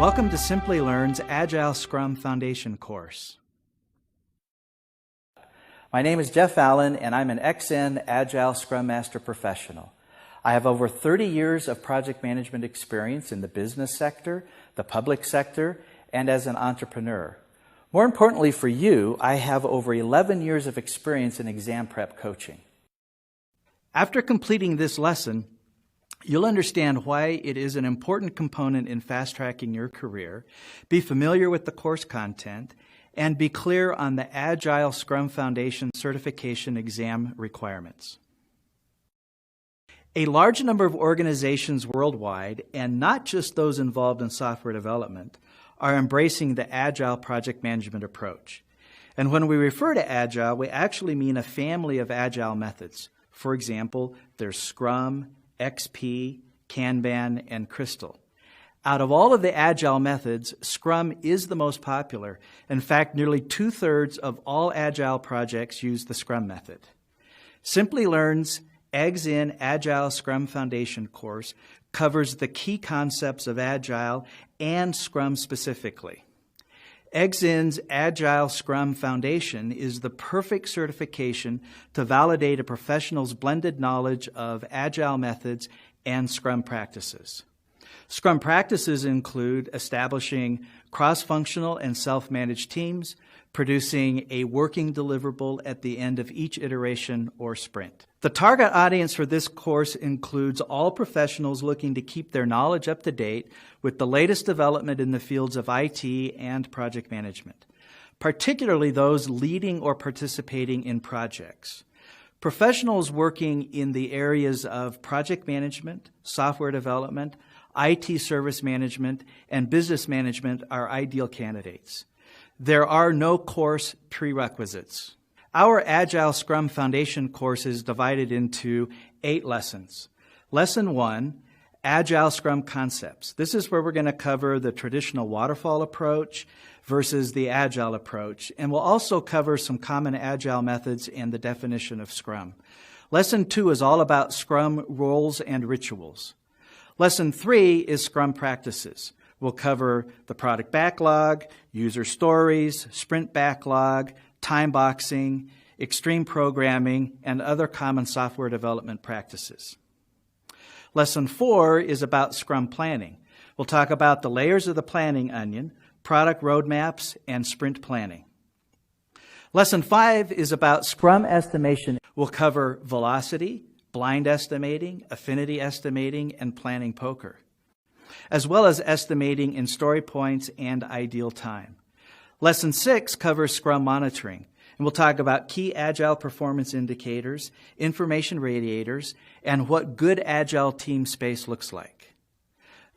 Welcome to Simply Learn's Agile Scrum Foundation course. My name is Jeff Allen, and I'm an XN Agile Scrum Master Professional. I have over 30 years of project management experience in the business sector, the public sector, and as an entrepreneur. More importantly for you, I have over 11 years of experience in exam prep coaching. After completing this lesson, you'll understand why it is an important component in fast-tracking your career, be familiar with the course content, and be clear on the Agile Scrum Foundation certification exam requirements. A large number of organizations worldwide, and not just those involved in software development, are embracing the Agile project management approach. And when we refer to Agile, we actually mean a family of Agile methods. For example, there's Scrum, XP, Kanban, and Crystal. Out of all of the Agile methods, Scrum is the most popular. In fact, nearly 2/3 of all Agile projects use the Scrum method. Simply Learn's Eggs in Agile Scrum Foundation course covers the key concepts of Agile and Scrum specifically. Eggs In's Agile Scrum Foundation is the perfect certification to validate a professional's blended knowledge of Agile methods and Scrum practices. Scrum practices include establishing cross-functional and self-managed teams, producing a working deliverable at the end of each iteration or sprint. The target audience for this course includes all professionals looking to keep their knowledge up to date with the latest development in the fields of IT and project management, particularly those leading or participating in projects. Professionals working in the areas of project management, software development, IT service management, and business management are ideal candidates. There are no course prerequisites. Our Agile Scrum Foundation course is divided into 8 lessons. Lesson 1, Agile Scrum Concepts. This is where we're going to cover the traditional waterfall approach versus the Agile approach, and we'll also cover some common Agile methods and the definition of Scrum. Lesson 2 is all about Scrum roles and rituals. Lesson 3 is Scrum practices. We'll cover the product backlog, user stories, sprint backlog, time boxing, extreme programming, and other common software development practices. Lesson 4 is about Scrum planning. We'll talk about the layers of the planning onion, product roadmaps, and sprint planning. Lesson 5 is about Scrum estimation. We'll cover velocity, blind estimating, affinity estimating, and planning poker, as well as estimating in story points and ideal time. Lesson 6 covers Scrum monitoring, and we'll talk about key Agile performance indicators, information radiators, and what good Agile team space looks like.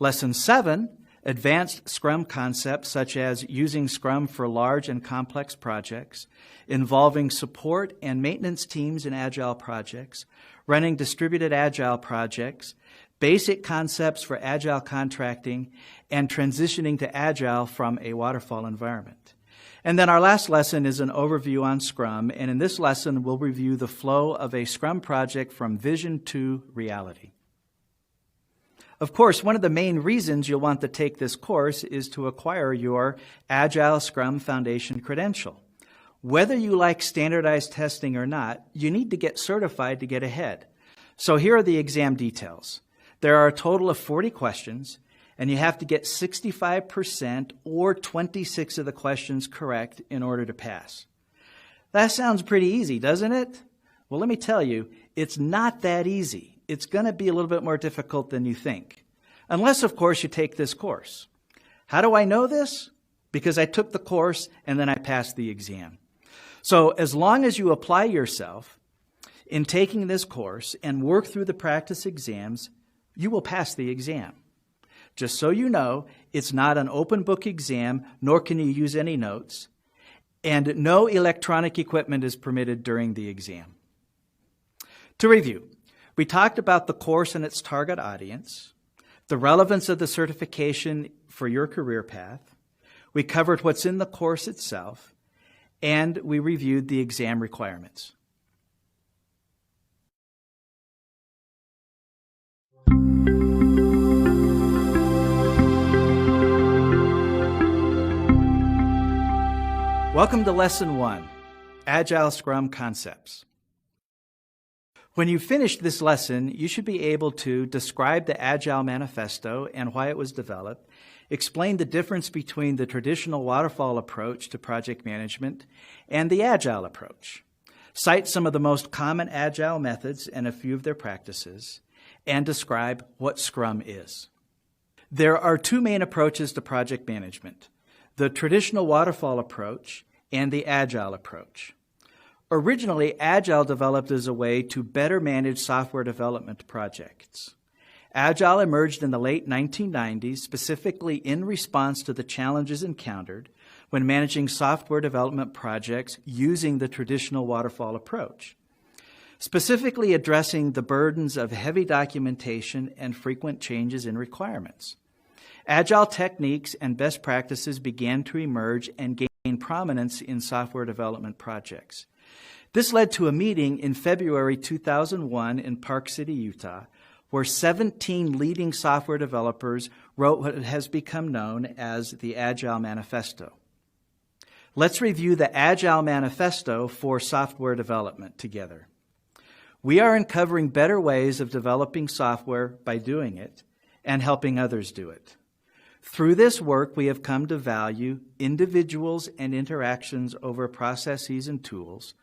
Lesson 7, advanced Scrum concepts such as using Scrum for large and complex projects, involving support and maintenance teams in Agile projects, running distributed Agile projects, basic concepts for Agile contracting, and transitioning to Agile from a waterfall environment. And then our last lesson is an overview on Scrum, and in this lesson we'll review the flow of a Scrum project from vision to reality. Of course, one of the main reasons you'll want to take this course is to acquire your Agile Scrum Foundation credential. Whether you like standardized testing or not, you need to get certified to get ahead. So here are the exam details. There are a total of 40 questions, and you have to get 65% or 26 of the questions correct in order to pass. That sounds pretty easy, doesn't it? Well, let me tell you, it's not that easy. It's going to be a little bit more difficult than you think, unless, of course, you take this course. How do I know this? Because I took the course and then I passed the exam. So as long as you apply yourself in taking this course and work through the practice exams, you will pass the exam. Just so you know, it's not an open book exam, nor can you use any notes, and no electronic equipment is permitted during the exam. To review, we talked about the course and its target audience, the relevance of the certification for your career path, we covered what's in the course itself, and we reviewed the exam requirements. Welcome to Lesson 1, Agile Scrum Concepts. When you finished this lesson, you should be able to describe the Agile Manifesto and why it was developed, explain the difference between the traditional waterfall approach to project management and the Agile approach, cite some of the most common Agile methods and a few of their practices, and describe what Scrum is. There are two main approaches to project management: the traditional waterfall approach and the Agile approach. Originally, Agile developed as a way to better manage software development projects. Agile emerged in the late 1990s, specifically in response to the challenges encountered when managing software development projects using the traditional waterfall approach, specifically addressing the burdens of heavy documentation and frequent changes in requirements. Agile techniques and best practices began to emerge and gain prominence in software development projects. This led to a meeting in February 2001 in Park City, Utah, where 17 leading software developers wrote what has become known as the Agile Manifesto. Let's review the Agile Manifesto for software development together. We are uncovering better ways of developing software by doing it and helping others do it. Through this work, we have come to value individuals and interactions over processes and tools,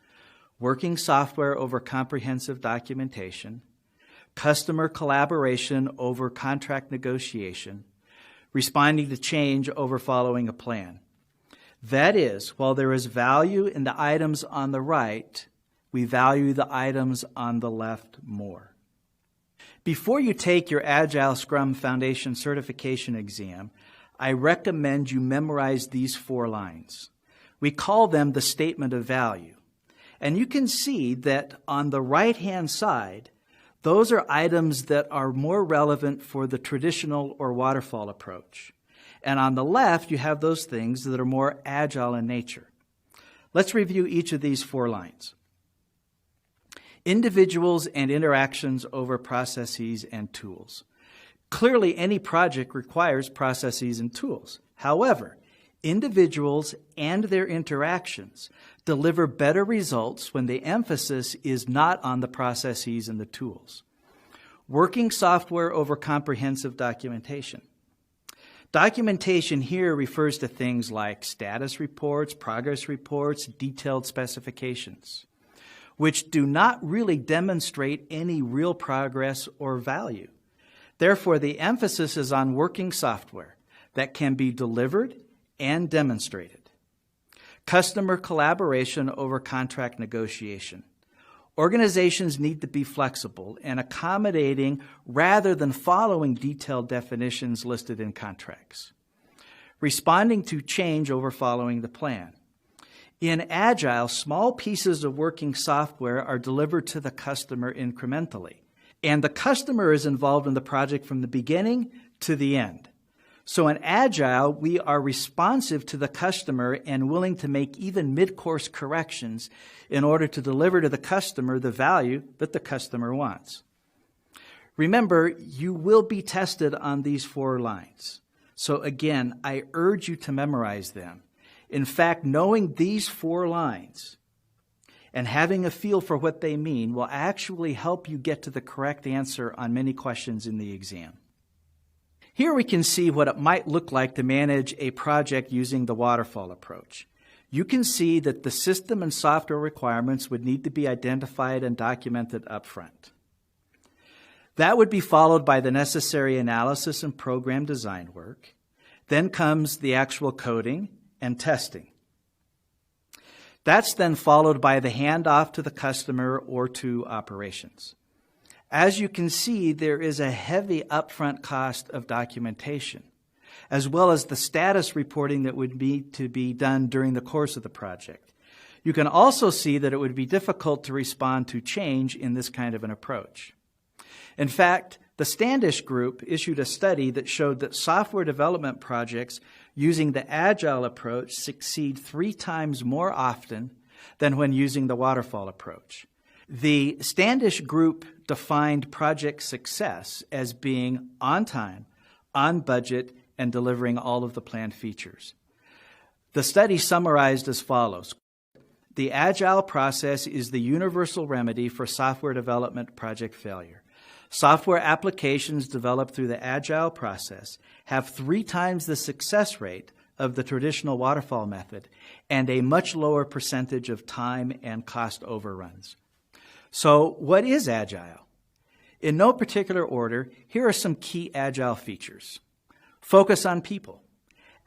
working software over comprehensive documentation, customer collaboration over contract negotiation, responding to change over following a plan. That is, while there is value in the items on the right, we value the items on the left more. Before you take your Agile Scrum Foundation certification exam, I recommend you memorize these 4 lines. We call them the statement of value. And you can see that on the right-hand side, those are items that are more relevant for the traditional or waterfall approach. And on the left, you have those things that are more agile in nature. Let's review each of these 4 lines. Individuals and interactions over processes and tools. Clearly, any project requires processes and tools. However, individuals and their interactions deliver better results when the emphasis is not on the processes and the tools. Working software over comprehensive documentation. Documentation here refers to things like status reports, progress reports, detailed specifications, which do not really demonstrate any real progress or value. Therefore, the emphasis is on working software that can be delivered and demonstrated. Customer collaboration over contract negotiation. Organizations need to be flexible and accommodating rather than following detailed definitions listed in contracts. Responding to change over following the plan. In Agile, small pieces of working software are delivered to the customer incrementally, and the customer is involved in the project from the beginning to the end. So in Agile, we are responsive to the customer and willing to make even mid-course corrections in order to deliver to the customer the value that the customer wants. Remember, you will be tested on these 4 lines. So again, I urge you to memorize them. In fact, knowing these 4 lines and having a feel for what they mean will actually help you get to the correct answer on many questions in the exam. Here we can see what it might look like to manage a project using the waterfall approach. You can see that the system and software requirements would need to be identified and documented upfront. That would be followed by the necessary analysis and program design work. Then comes the actual coding and testing. That's then followed by the handoff to the customer or to operations. As you can see, there is a heavy upfront cost of documentation, as well as the status reporting that would need to be done during the course of the project. You can also see that it would be difficult to respond to change in this kind of an approach. In fact, the Standish Group issued a study that showed that software development projects using the Agile approach succeed 3 times more often than when using the waterfall approach. The Standish Group defined project success as being on time, on budget, and delivering all of the planned features. The study summarized as follows. The Agile process is the universal remedy for software development project failure. Software applications developed through the Agile process have 3 times the success rate of the traditional waterfall method and a much lower percentage of time and cost overruns. So, what is Agile? In no particular order, here are some key Agile features. Focus on people.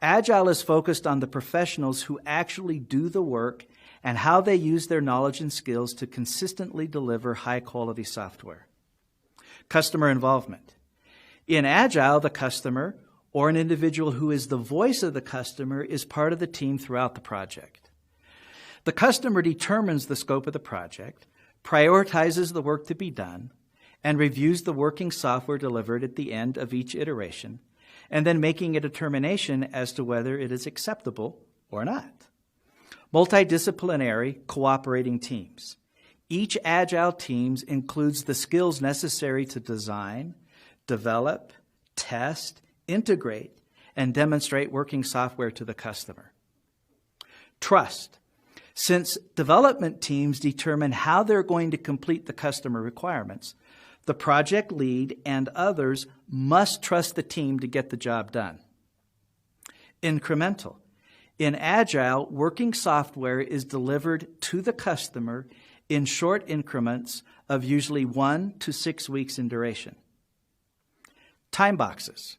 Agile is focused on the professionals who actually do the work and how they use their knowledge and skills to consistently deliver high-quality software. Customer involvement. In Agile, the customer, or an individual who is the voice of the customer, is part of the team throughout the project. The customer determines the scope of the project, prioritizes the work to be done, and reviews the working software delivered at the end of each iteration, and then making a determination as to whether it is acceptable or not. Multidisciplinary cooperating teams. Each Agile team includes the skills necessary to design, develop, test, integrate, and demonstrate working software to the customer. Trust. Since development teams determine how they're going to complete the customer requirements, the project lead and others must trust the team to get the job done. Incremental. In Agile, working software is delivered to the customer in short increments of usually 1 to 6 weeks in duration. Time boxes.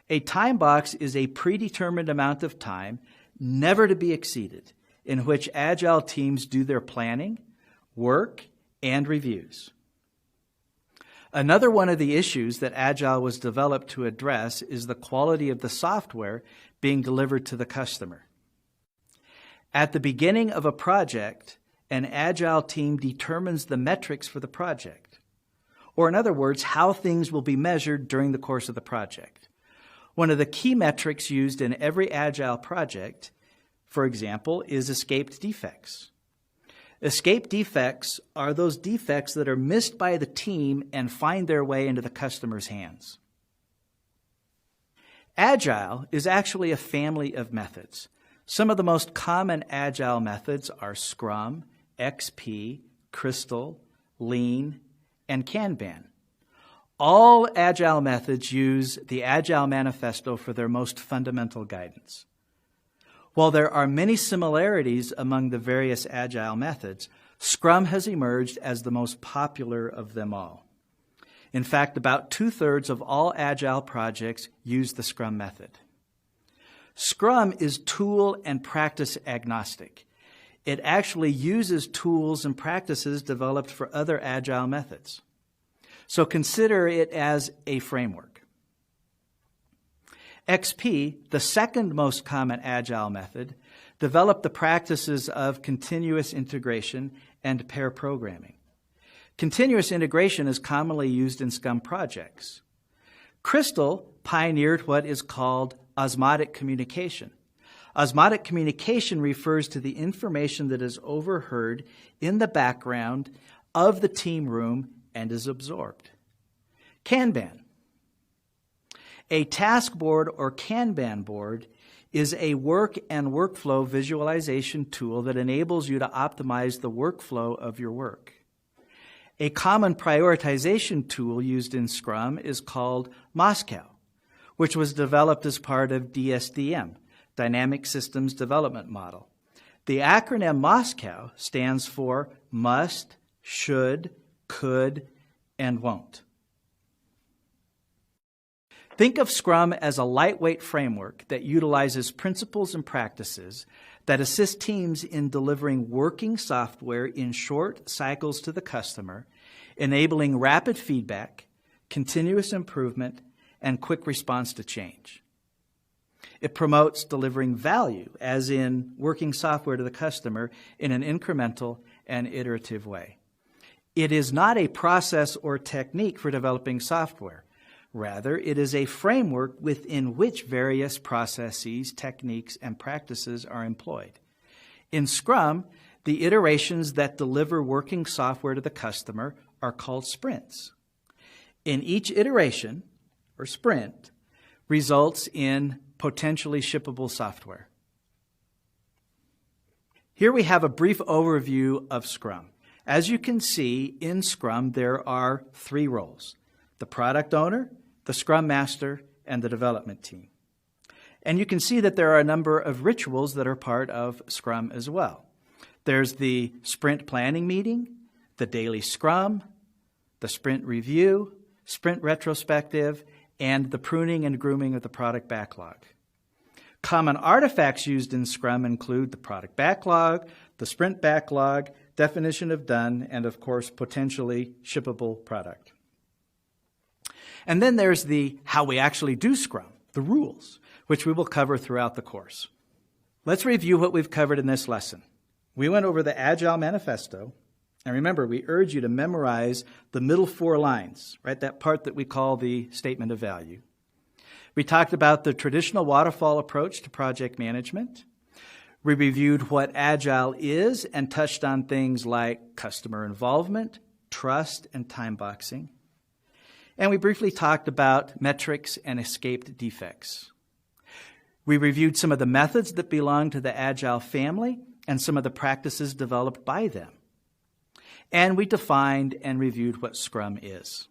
A time box is a predetermined amount of time, never to be exceeded, in which Agile teams do their planning, work, and reviews. Another one of the issues that Agile was developed to address is the quality of the software being delivered to the customer. At the beginning of a project, an Agile team determines the metrics for the project, or in other words, how things will be measured during the course of the project. One of the key metrics used in every Agile project, for example, is escaped defects. Escaped defects are those defects that are missed by the team and find their way into the customer's hands. Agile is actually a family of methods. Some of the most common Agile methods are Scrum, XP, Crystal, Lean, and Kanban. All Agile methods use the Agile Manifesto for their most fundamental guidance. While there are many similarities among the various Agile methods, Scrum has emerged as the most popular of them all. In fact, about 2/3 of all Agile projects use the Scrum method. Scrum is tool and practice agnostic. It actually uses tools and practices developed for other Agile methods. So consider it as a framework. XP, the second most common Agile method, developed the practices of continuous integration and pair programming. Continuous integration is commonly used in Scrum projects. Crystal pioneered what is called osmotic communication. Osmotic communication refers to the information that is overheard in the background of the team room and is absorbed. Kanban. A task board or Kanban board is a work and workflow visualization tool that enables you to optimize the workflow of your work. A common prioritization tool used in Scrum is called Moscow, which was developed as part of DSDM, Dynamic Systems Development Model. The acronym Moscow stands for must, should, could, and won't. Think of Scrum as a lightweight framework that utilizes principles and practices that assist teams in delivering working software in short cycles to the customer, enabling rapid feedback, continuous improvement, and quick response to change. It promotes delivering value, as in working software to the customer, in an incremental and iterative way. It is not a process or technique for developing software. Rather, it is a framework within which various processes, techniques, and practices are employed. In Scrum, the iterations that deliver working software to the customer are called sprints. In each iteration, or sprint, results in potentially shippable software. Here we have a brief overview of Scrum. As you can see, in Scrum there are 3 roles: the product owner, the Scrum Master, and the development team. And you can see that there are a number of rituals that are part of Scrum as well. There's the sprint planning meeting, the daily Scrum, the sprint review, sprint retrospective, and the pruning and grooming of the product backlog. Common artifacts used in Scrum include the product backlog, the sprint backlog, definition of done, and of course, potentially shippable product. And then there's the how we actually do Scrum, the rules, which we will cover throughout the course. Let's review what we've covered in this lesson. We went over the Agile Manifesto, and remember, we urge you to memorize the middle 4 lines, right? That part that we call the statement of value. We talked about the traditional waterfall approach to project management. We reviewed what Agile is and touched on things like customer involvement, trust, and time boxing. And we briefly talked about metrics and escaped defects. We reviewed some of the methods that belong to the Agile family and some of the practices developed by them. And we defined and reviewed what Scrum is.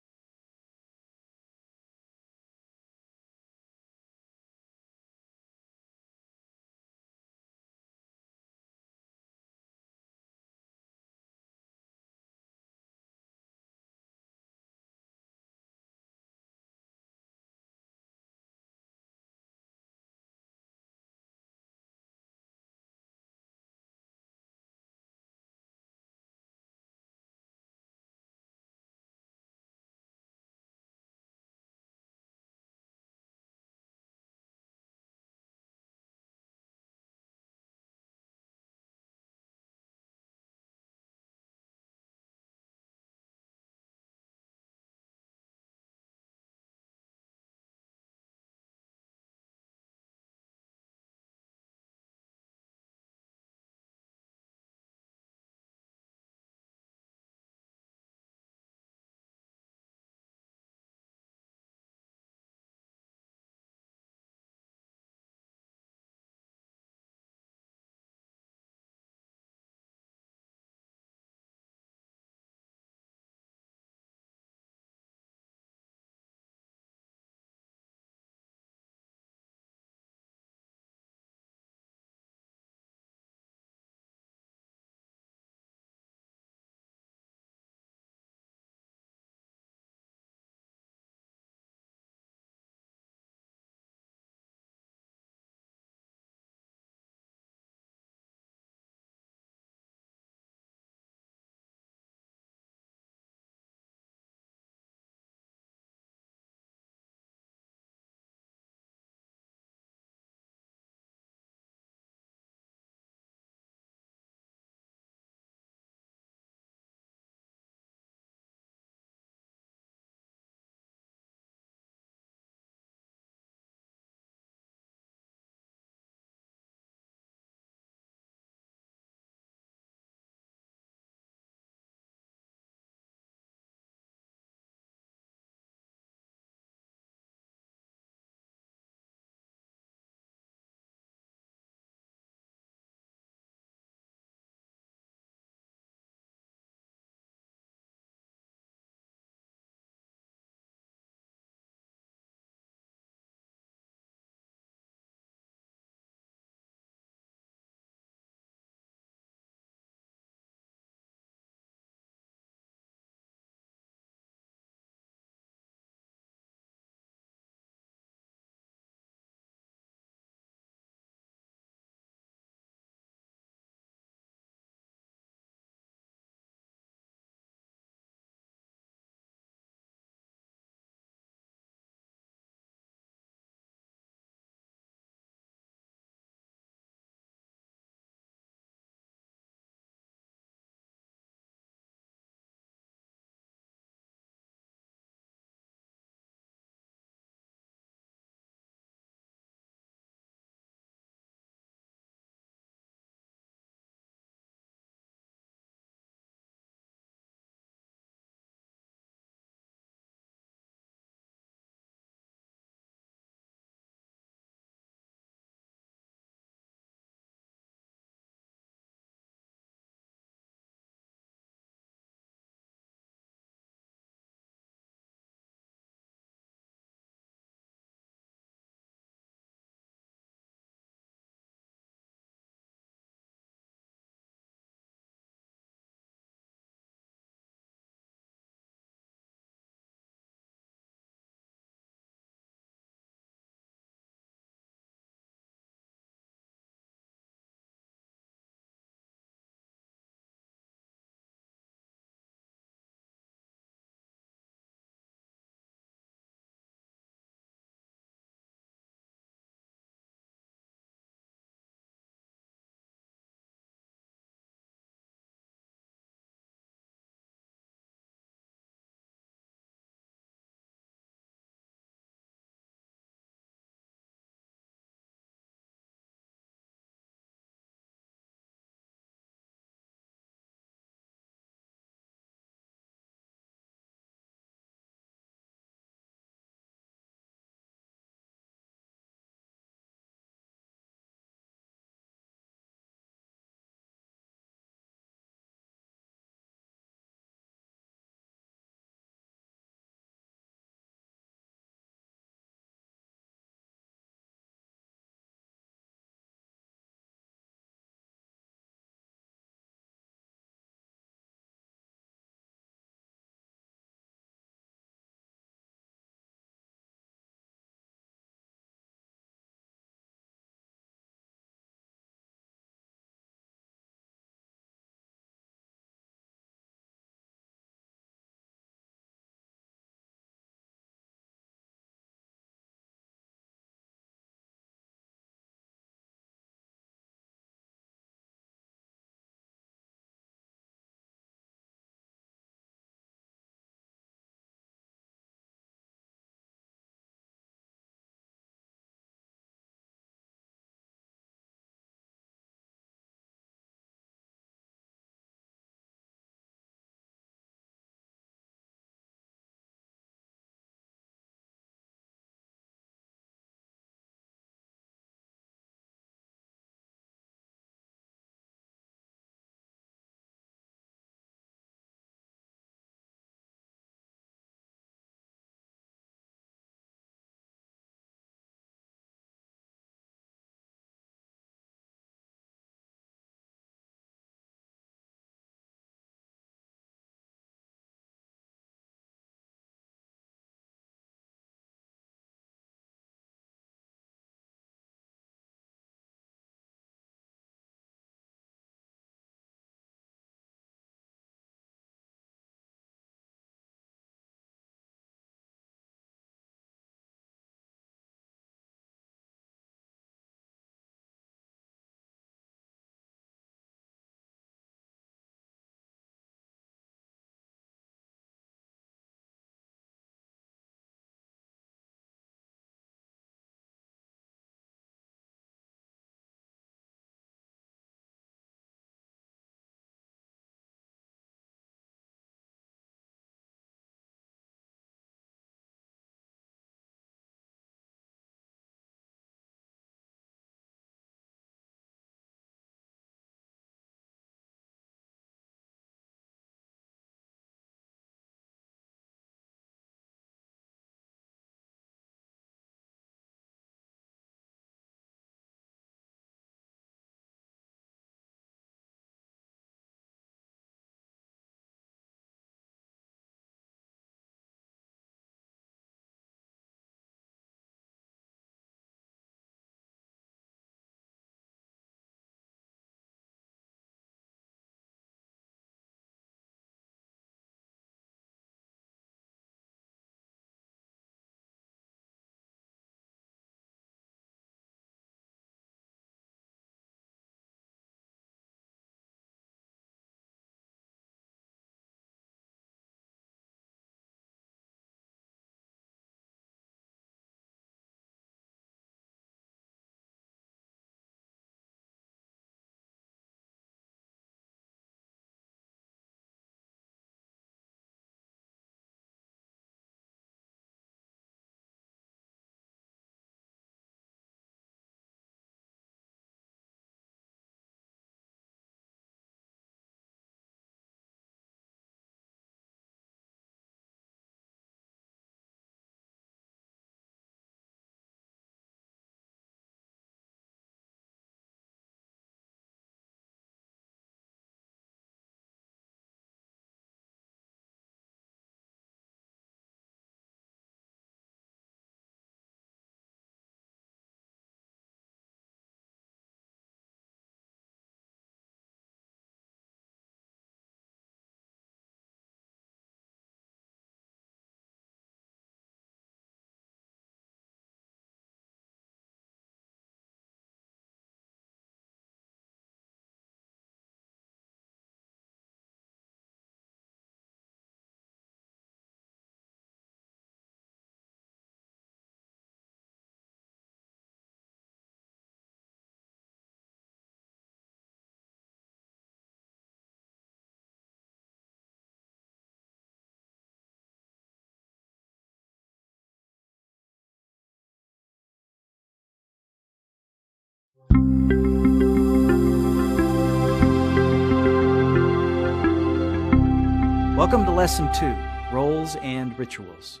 Welcome to Lesson 2, Roles and Rituals.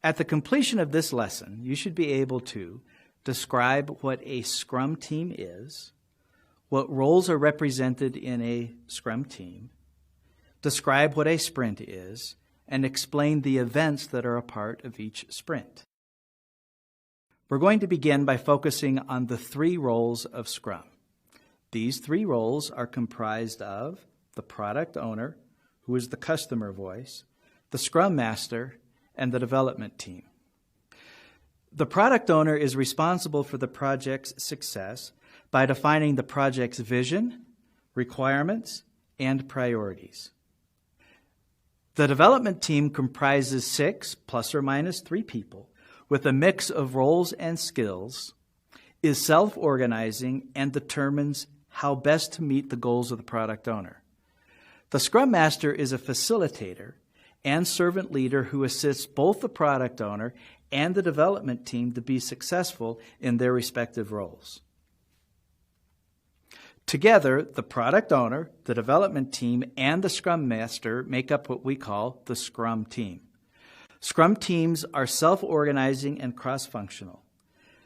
At the completion of this lesson, you should be able to describe what a Scrum team is, what roles are represented in a Scrum team, describe what a sprint is, and explain the events that are a part of each sprint. We're going to begin by focusing on the 3 roles of Scrum. These 3 roles are comprised of the product owner, who is the customer voice, the Scrum Master, and the development team. The product owner is responsible for the project's success by defining the project's vision, requirements, and priorities. The development team comprises 6 ± 3 people with a mix of roles and skills, is self-organizing, and determines how best to meet the goals of the product owner. The Scrum Master is a facilitator and servant leader who assists both the product owner and the development team to be successful in their respective roles. Together, the product owner, the development team, and the Scrum Master make up what we call the Scrum team. Scrum teams are self-organizing and cross-functional.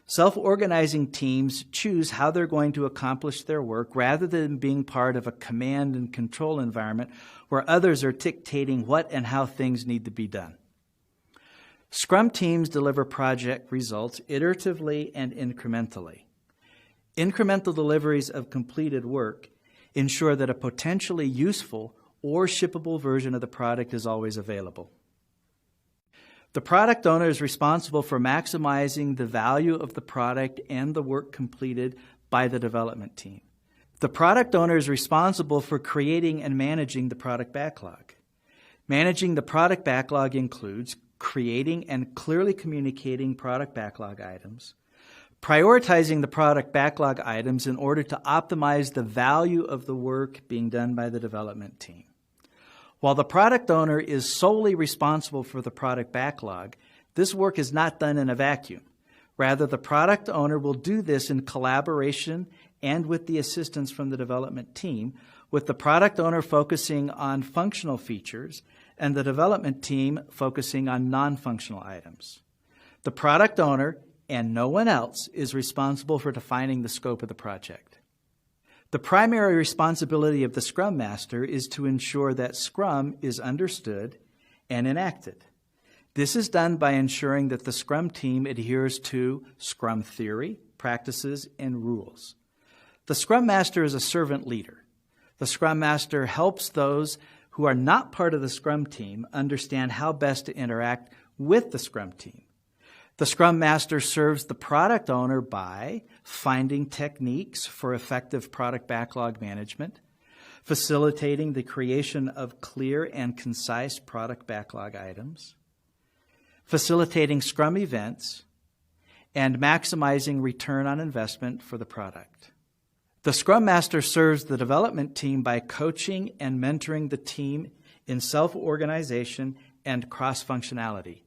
Self-organizing teams choose how they're going to accomplish their work rather than being part of a command and control environment where others are dictating what and how things need to be done. Scrum teams deliver project results iteratively and incrementally. Incremental deliveries of completed work ensure that a potentially useful or shippable version of the product is always available. The product owner is responsible for maximizing the value of the product and the work completed by the development team. The product owner is responsible for creating and managing the product backlog. Managing the product backlog includes creating and clearly communicating product backlog items, prioritizing the product backlog items in order to optimize the value of the work being done by the development team. While the product owner is solely responsible for the product backlog, this work is not done in a vacuum. Rather, the product owner will do this in collaboration and with the assistance from the development team, with the product owner focusing on functional features and the development team focusing on non-functional items. The product owner and no one else is responsible for defining the scope of the project. The primary responsibility of the Scrum Master is to ensure that Scrum is understood and enacted. This is done by ensuring that the Scrum team adheres to Scrum theory, practices, and rules. The Scrum Master is a servant leader. The Scrum Master helps those who are not part of the Scrum team understand how best to interact with the Scrum team. The Scrum Master serves the product owner by finding techniques for effective product backlog management, facilitating the creation of clear and concise product backlog items, facilitating Scrum events, and maximizing return on investment for the product. The Scrum Master serves the development team by coaching and mentoring the team in self-organization and cross-functionality,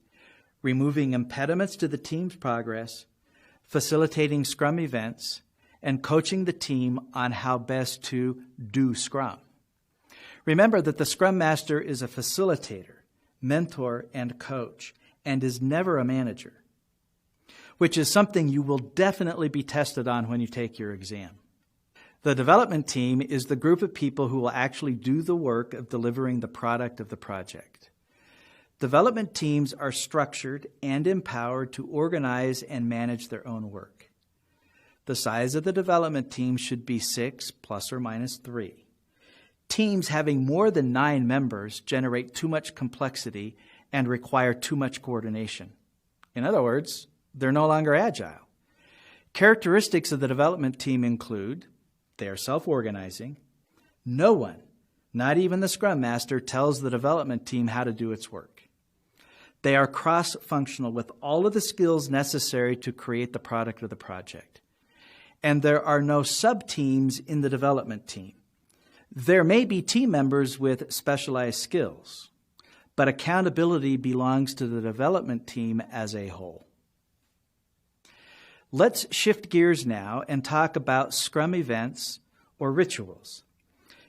removing impediments to the team's progress, facilitating Scrum events, and coaching the team on how best to do Scrum. Remember that the Scrum Master is a facilitator, mentor, and coach, and is never a manager, which is something you will definitely be tested on when you take your exam. The development team is the group of people who will actually do the work of delivering the product of the project. Development teams are structured and empowered to organize and manage their own work. The size of the development team should be 6 ± 3. Teams having more than 9 members generate too much complexity and require too much coordination. In other words, they're no longer agile. Characteristics of the development team include they are self-organizing. No one, not even the Scrum Master, tells the development team how to do its work. They are cross-functional with all of the skills necessary to create the product of the project. And there are no sub-teams in the development team. There may be team members with specialized skills, but accountability belongs to the development team as a whole. Let's shift gears now and talk about Scrum events or rituals.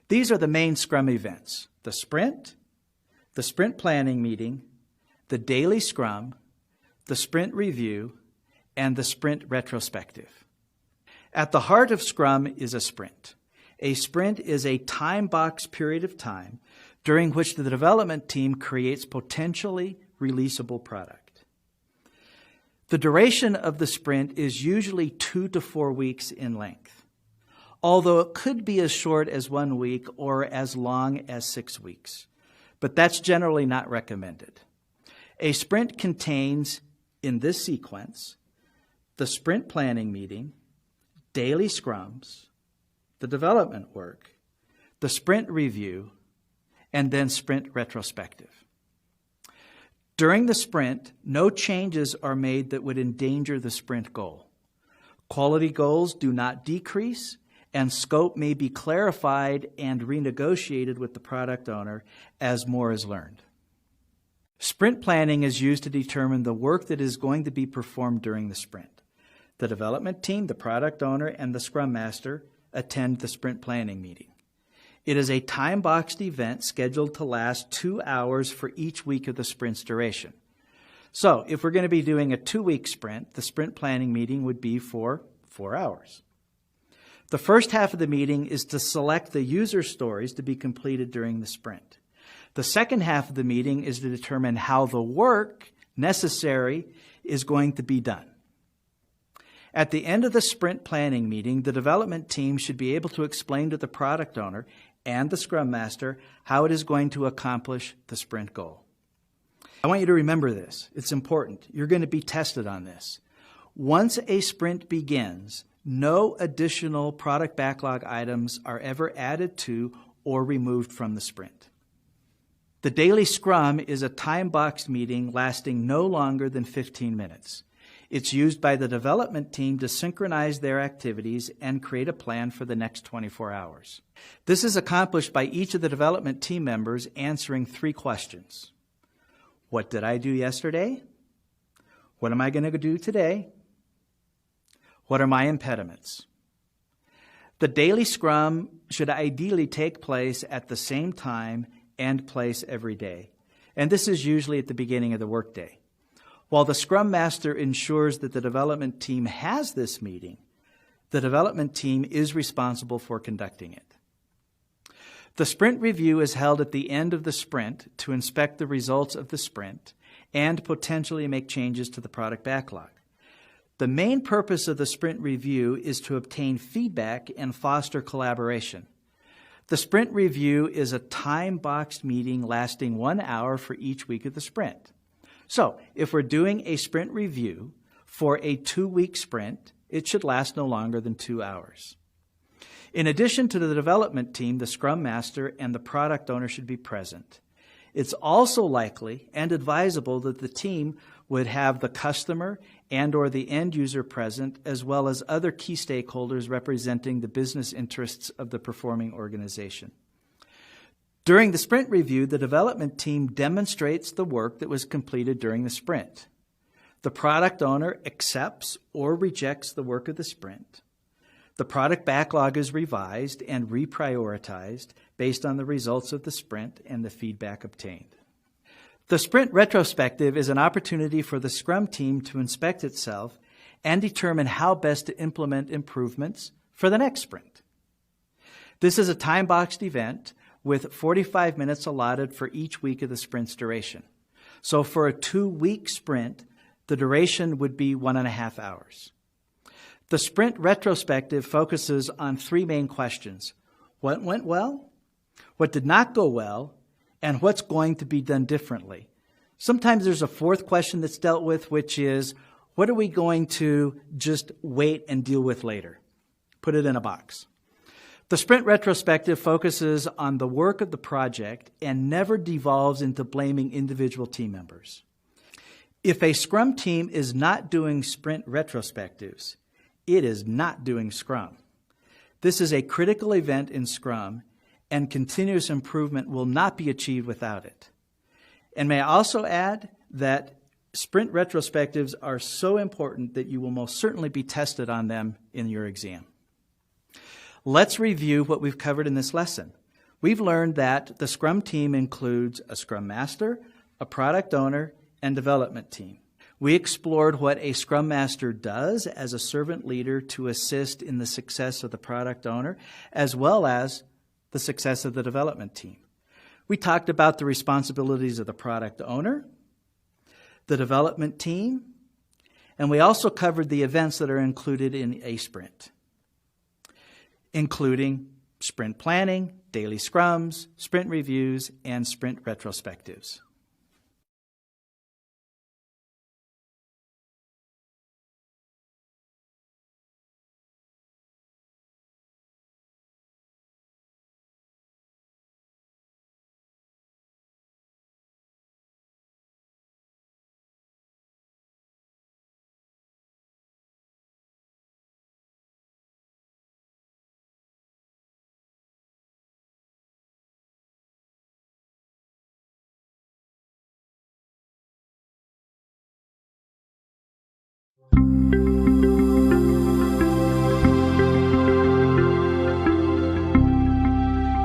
These are the main Scrum events: the sprint planning meeting, the daily Scrum, the sprint review, and the sprint retrospective. At the heart of Scrum is a sprint. A sprint is a time-boxed period of time during which the development team creates potentially releasable product. The duration of the sprint is usually 2 to 4 weeks in length, although it could be as short as 1 week or as long as 6 weeks, but that's generally not recommended. A sprint contains, in this sequence, the sprint planning meeting, daily Scrums, the development work, the sprint review, and then sprint retrospective. During the sprint, no changes are made that would endanger the sprint goal. Quality goals do not decrease, and scope may be clarified and renegotiated with the product owner as more is learned. Sprint planning is used to determine the work that is going to be performed during the sprint. The development team, the product owner, and the Scrum Master attend the sprint planning meeting. It is a time-boxed event scheduled to last 2 hours for each week of the sprint's duration. So if we're going to be doing a 2-week sprint, the sprint planning meeting would be for 4 hours. The first half of the meeting is to select the user stories to be completed during the sprint. The second half of the meeting is to determine how the work necessary is going to be done. At the end of the sprint planning meeting, the development team should be able to explain to the product owner and the Scrum Master how it is going to accomplish the sprint goal. I want you to remember this. It's important. You're going to be tested on this. Once a sprint begins, no additional product backlog items are ever added to or removed from the sprint. The daily Scrum is a time-boxed meeting lasting no longer than 15 minutes. It's used by the development team to synchronize their activities and create a plan for the next 24 hours. This is accomplished by each of the development team members answering 3 questions. What did I do yesterday? What am I going to do today? What are my impediments? The daily Scrum should ideally take place at the same time and place every day, and this is usually at the beginning of the workday. While the Scrum Master ensures that the development team has this meeting, the development team is responsible for conducting it. The sprint review is held at the end of the sprint to inspect the results of the sprint and potentially make changes to the product backlog. The main purpose of the sprint review is to obtain feedback and foster collaboration. The sprint review is a time-boxed meeting lasting 1 hour for each week of the sprint. So, if we're doing a sprint review for a 2-week sprint, it should last no longer than 2 hours. In addition to the development team, the Scrum Master and the product owner should be present. It's also likely and advisable that the team would have the customer and or the end user present, as well as other key stakeholders representing the business interests of the performing organization. During the sprint review, the development team demonstrates the work that was completed during the sprint. The product owner accepts or rejects the work of the sprint. The product backlog is revised and reprioritized based on the results of the sprint and the feedback obtained. The sprint retrospective is an opportunity for the Scrum team to inspect itself and determine how best to implement improvements for the next sprint. This is a time-boxed event with 45 minutes allotted for each week of the sprint's duration. So for a 2-week sprint, the duration would be 1.5 hours. The sprint retrospective focuses on 3 main questions. What went well? What did not go well? And what's going to be done differently? Sometimes there's a 4th question that's dealt with, which is, what are we going to just wait and deal with later? Put it in a box. The sprint retrospective focuses on the work of the project and never devolves into blaming individual team members. If a Scrum team is not doing sprint retrospectives, it is not doing Scrum. This is a critical event in Scrum, and continuous improvement will not be achieved without it. And may I also add that sprint retrospectives are so important that you will most certainly be tested on them in your exam. Let's review what we've covered in this lesson. we've learned that the Scrum team includes a Scrum Master, a Product Owner, and Development team. We explored what a Scrum Master does as a servant leader to assist in the success of the Product Owner, as well as the success of the Development team. We talked about the responsibilities of the Product Owner, the Development team, and we also covered the events that are included in a sprint, including sprint planning, daily scrums, sprint reviews, and sprint retrospectives.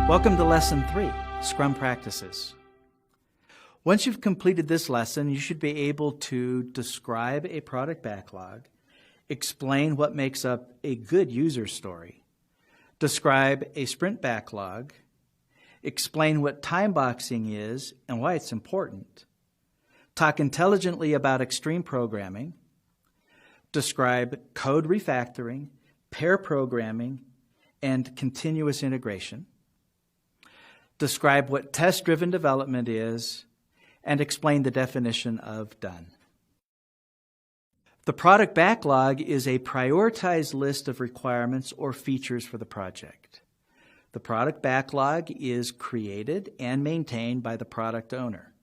Welcome to Lesson 3, Scrum Practices. Once you've completed this lesson, you should be able to describe a product backlog, explain what makes up a good user story, describe a sprint backlog, explain what time boxing is and why it's important, talk intelligently about extreme programming, describe code refactoring, pair programming, and continuous integration, describe what test-driven development is, and explain the definition of done. The product backlog is a prioritized list of requirements or features for the project. The product backlog is created and maintained by the product owner.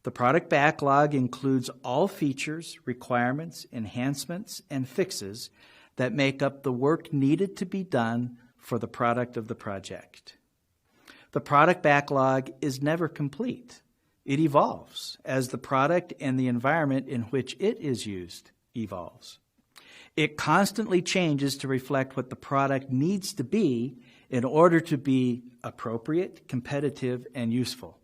The product backlog includes all features, requirements, enhancements, and fixes that make up the work needed to be done for the product of the project. The product backlog is never complete. It evolves as the product and the environment in which it is used evolves. It constantly changes to reflect what the product needs to be in order to be appropriate, competitive, and useful.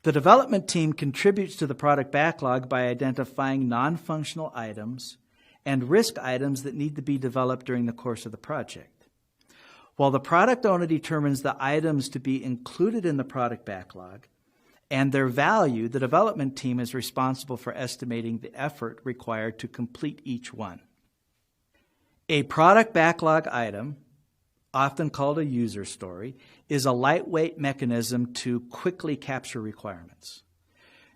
The development team contributes to the product backlog by identifying non-functional items and risk items that need to be developed during the course of the project. While the product owner determines the items to be included in the product backlog and their value, the development team is responsible for estimating the effort required to complete each one. A product backlog item, often called a user story, is a lightweight mechanism to quickly capture requirements.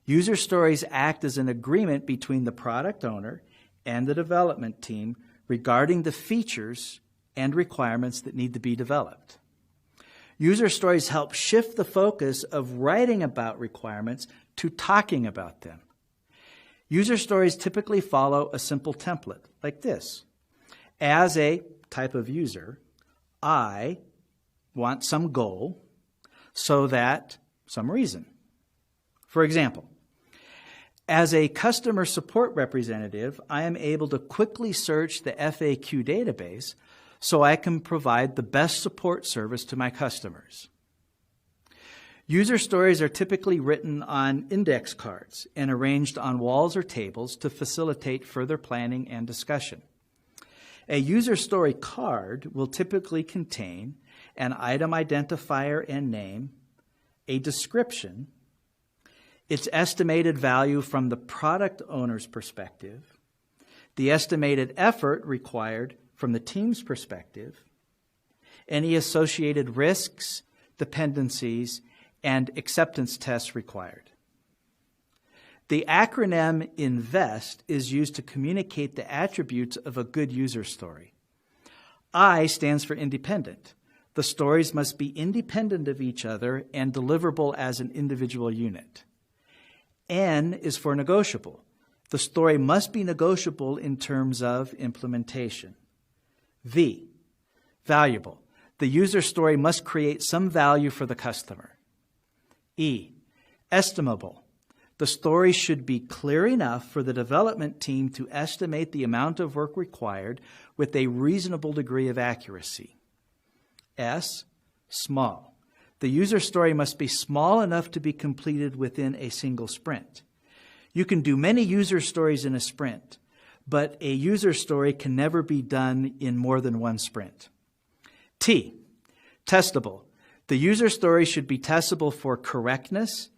User stories act as an agreement between the product owner and the development team regarding the features and requirements that need to be developed. User stories help shift the focus of writing about requirements to talking about them. User stories typically follow a simple template like this. As a type of user, I want some goal so that some reason. For example, as a customer support representative, I am able to quickly search the FAQ database so I can provide the best support service to my customers. User stories are typically written on index cards and arranged on walls or tables to facilitate further planning and discussion. A user story card will typically contain an item identifier and name, a description, its estimated value from the product owner's perspective, the estimated effort required from the team's perspective, any associated risks, dependencies, and acceptance tests required. The acronym INVEST is used to communicate the attributes of a good user story. I stands for independent. The stories must be independent of each other and deliverable as an individual unit. N is for negotiable. The story must be negotiable in terms of implementation. V, valuable. The user story must create some value for the customer. E, estimable. The story should be clear enough for the development team to estimate the amount of work required with a reasonable degree of accuracy. S, small. the user story must be small enough to be completed within a single sprint. You can do many user stories in a sprint, but a user story can never be done in more than one sprint. T, testable. The user story should be testable for correctness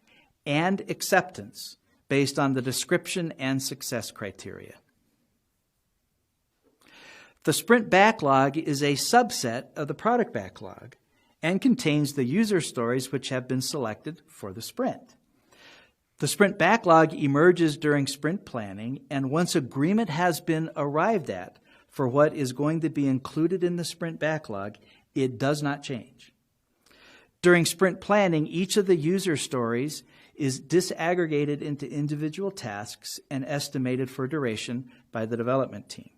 and acceptance based on the description and success criteria. The sprint backlog is a subset of the product backlog and contains the user stories which have been selected for the sprint. The sprint backlog emerges during sprint planning, and once agreement has been arrived at for what is going to be included in the sprint backlog, it does not change. During sprint planning, each of the user stories is disaggregated into individual tasks and estimated for duration by the development team.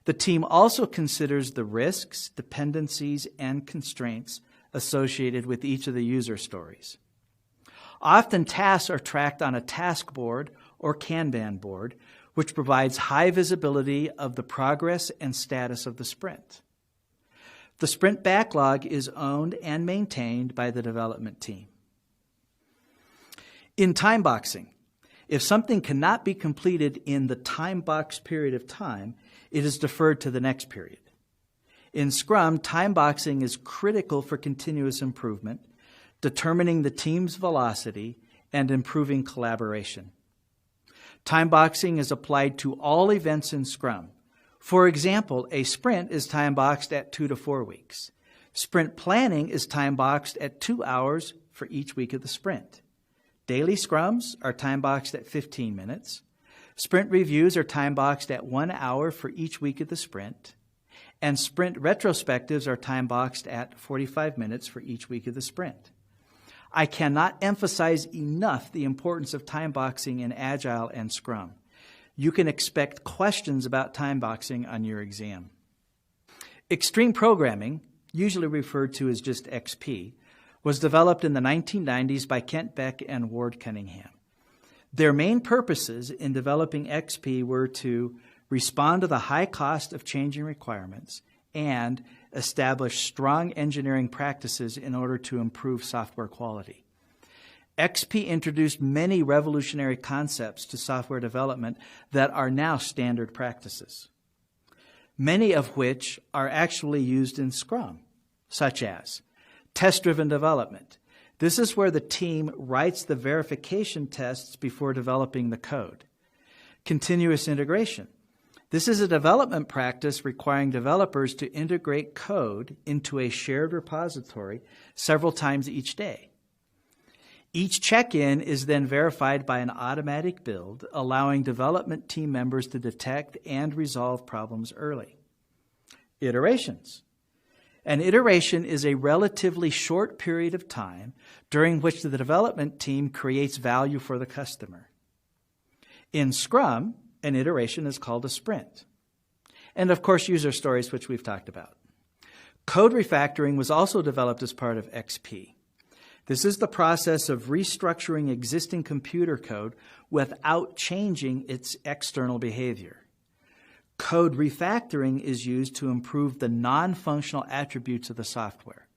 The team also considers the risks, dependencies, and constraints associated with each of the user stories. Often tasks are tracked on a task board or Kanban board, which provides high visibility of the progress and status of the sprint. The sprint backlog is owned and maintained by the development team. In time boxing, if something cannot be completed in the time box period of time, it is deferred to the next period. In Scrum, time boxing is critical for continuous improvement, determining the team's velocity, and improving collaboration. Time boxing is applied to all events in Scrum. For example, a sprint is time boxed at 2 to 4 weeks. Sprint planning is time boxed at 2 hours for each week of the sprint. Daily scrums are time boxed at 15 minutes. Sprint reviews are time boxed at 1 hour for each week of the sprint. And sprint retrospectives are time boxed at 45 minutes for each week of the sprint. I cannot emphasize enough the importance of time boxing in Agile and Scrum. You can expect questions about time boxing on your exam. Extreme programming, usually referred to as just XP, was developed in the 1990s by Kent Beck and Ward Cunningham. Their main purposes in developing XP were to respond to the high cost of changing requirements and establish strong engineering practices in order to improve software quality. XP introduced many revolutionary concepts to software development that are now standard practices, many of which are actually used in Scrum, such as test-driven development. This is where the team writes the verification tests before developing the code. Continuous integration. This is a development practice requiring developers to integrate code into a shared repository several times each day. Each check-in is then verified by an automatic build, allowing development team members to detect and resolve problems early. Iterations. An iteration is a relatively short period of time during which the development team creates value for the customer. In Scrum, an iteration is called a sprint. And of course, user stories, which we've talked about. Code refactoring was also developed as part of XP. This is the process of restructuring existing computer code without changing its external behavior. Code refactoring is used to improve the non-functional attributes of the software.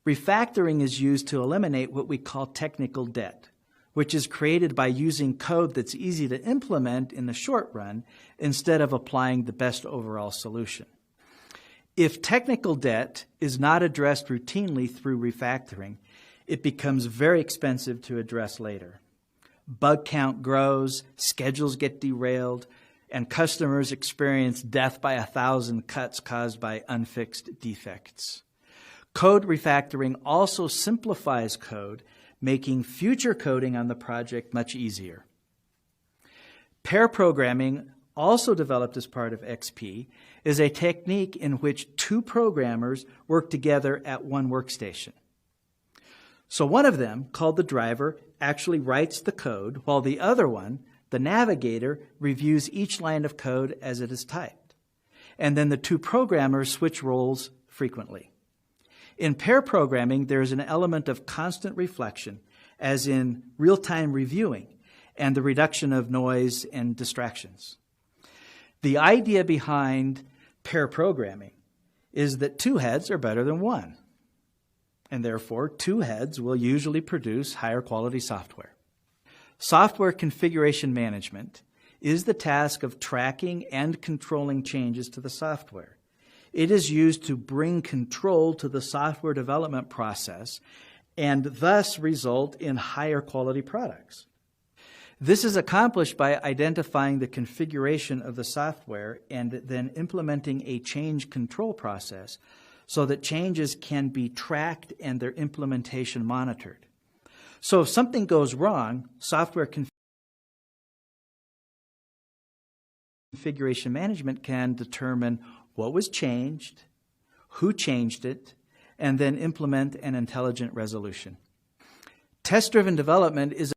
Refactoring is used to eliminate what we call technical debt, which is created by using code that's easy to implement in the short run instead of applying the best overall solution. If technical debt is not addressed routinely through refactoring, it becomes very expensive to address later. Bug count grows, schedules get derailed, and customers experience death by 1,000 cuts caused by unfixed defects. Code refactoring also simplifies code, making future coding on the project much easier. Pair programming, also developed as part of XP, is a technique in which two programmers work together at one workstation. So one of them, called the driver, actually writes the code, while the other one, the navigator, reviews each line of code as it is typed. And then the two programmers switch roles frequently. In pair programming, there is an element of constant reflection, as in real-time reviewing, and the reduction of noise and distractions. The idea behind pair programming is that two heads are better than one. and therefore 2 heads will usually produce higher quality software. Software configuration management is the task of tracking and controlling changes to the software. It is used to bring control to the software development process and thus result in higher quality products. This is accomplished by identifying the configuration of the software and then implementing a change control process so that changes can be tracked and their implementation monitored. So if something goes wrong, software configuration management can determine what was changed, who changed it, and then implement an intelligent resolution. Test-driven development is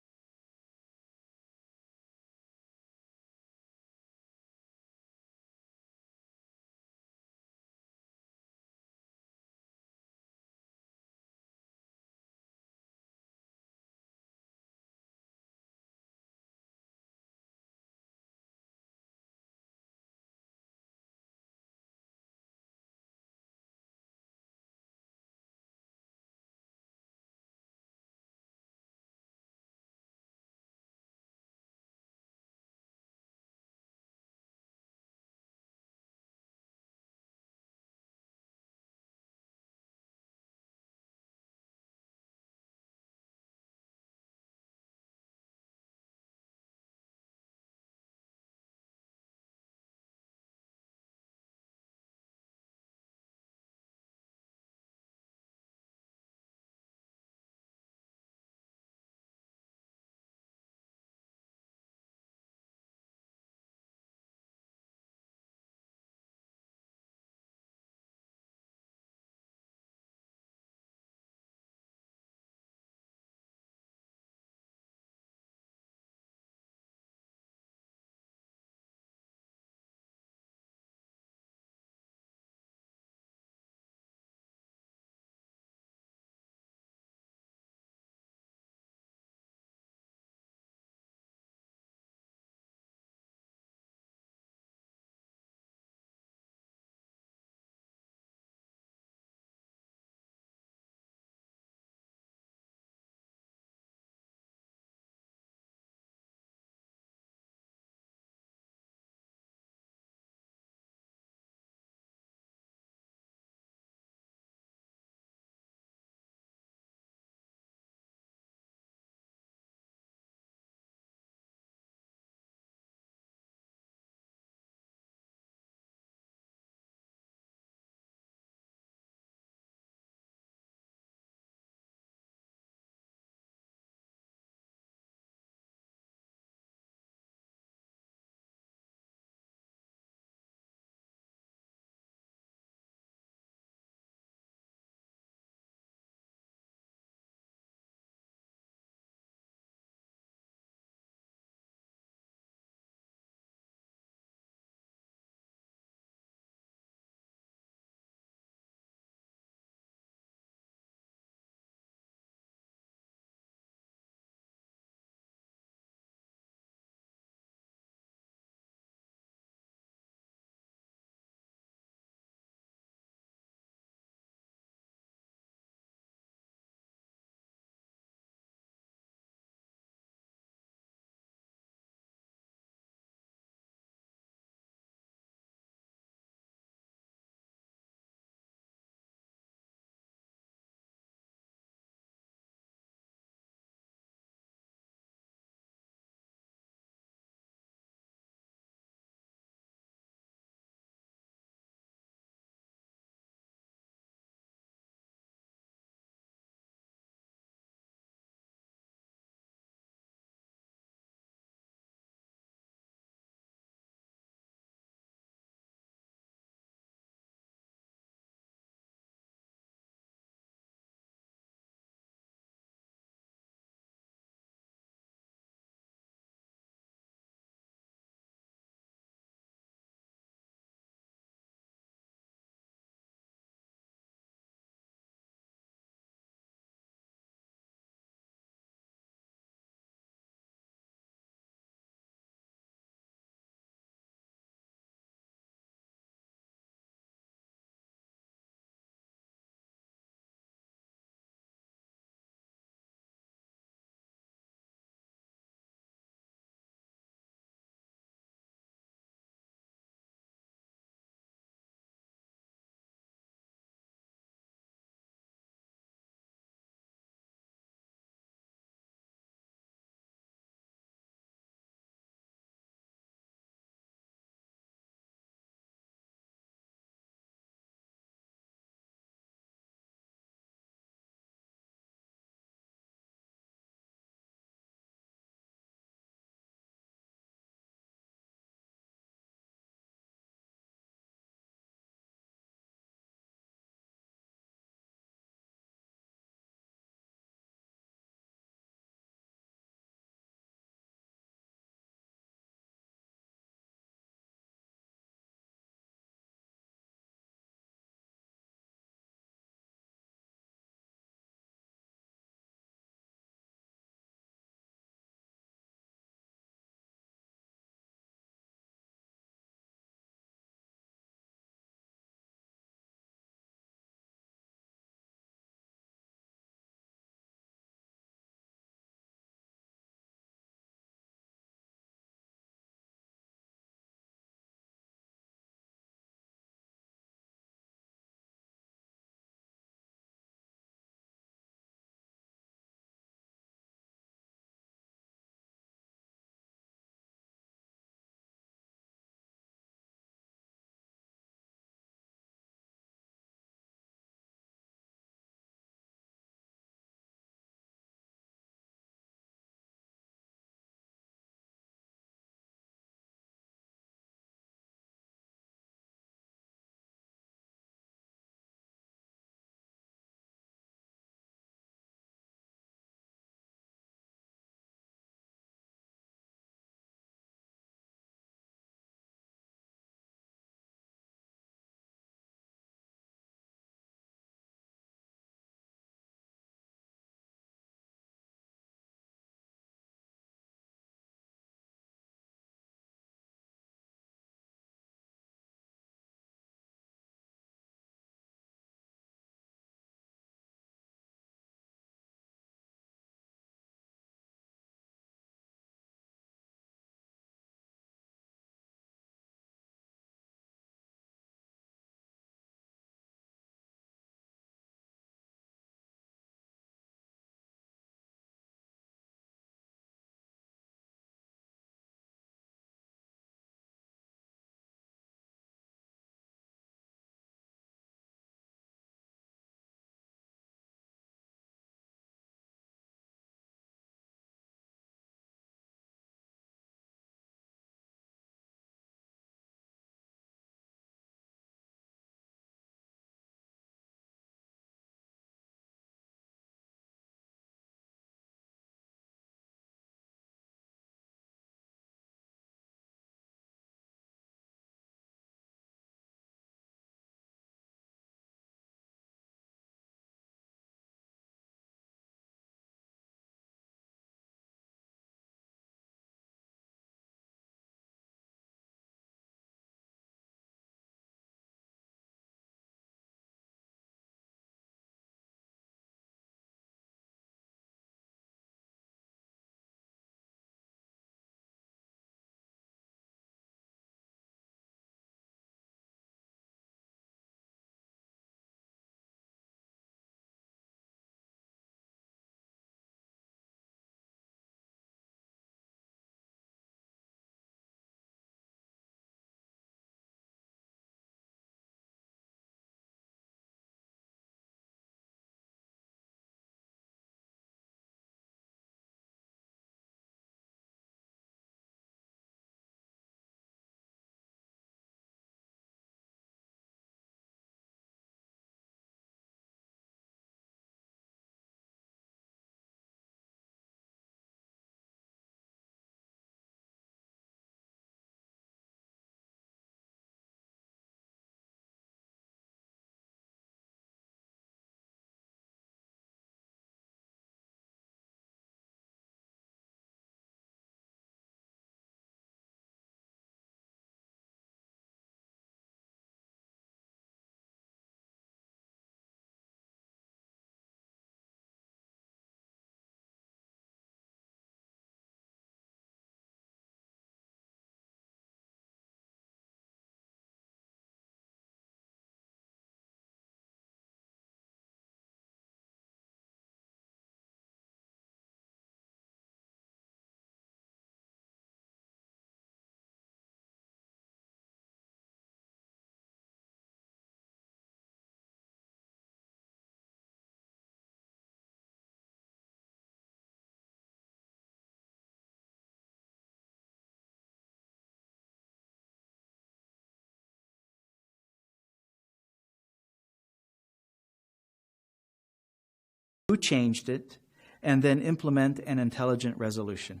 who changed it, and then implement an intelligent resolution.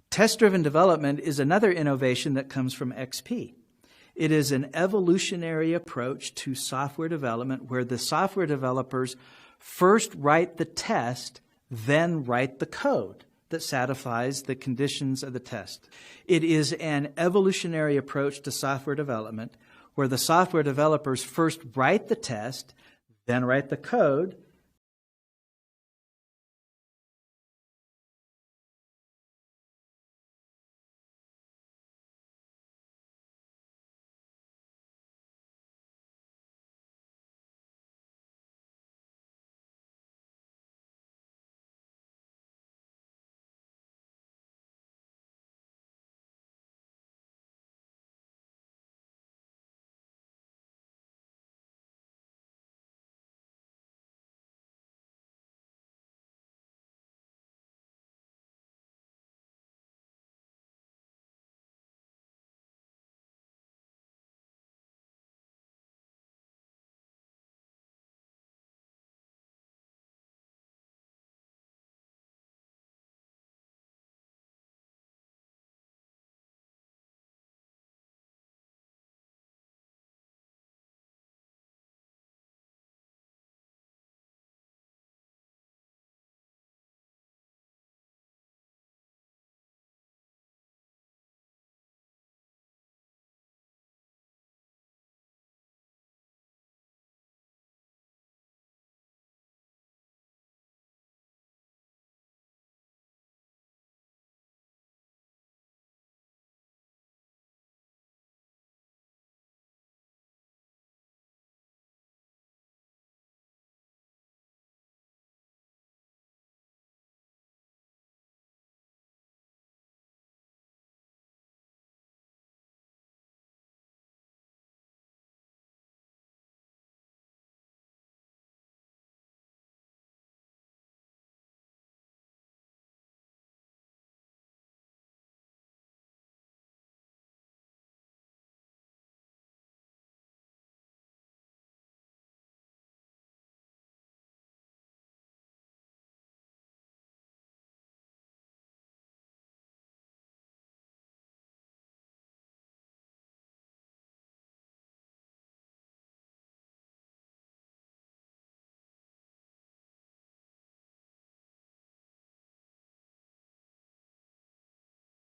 Test-driven development is another innovation that comes from XP. It is an evolutionary approach to software development where the software developers first write the test, then write the code that satisfies the conditions of the test. It is an evolutionary approach to software development where the software developers first write the test, then write the code,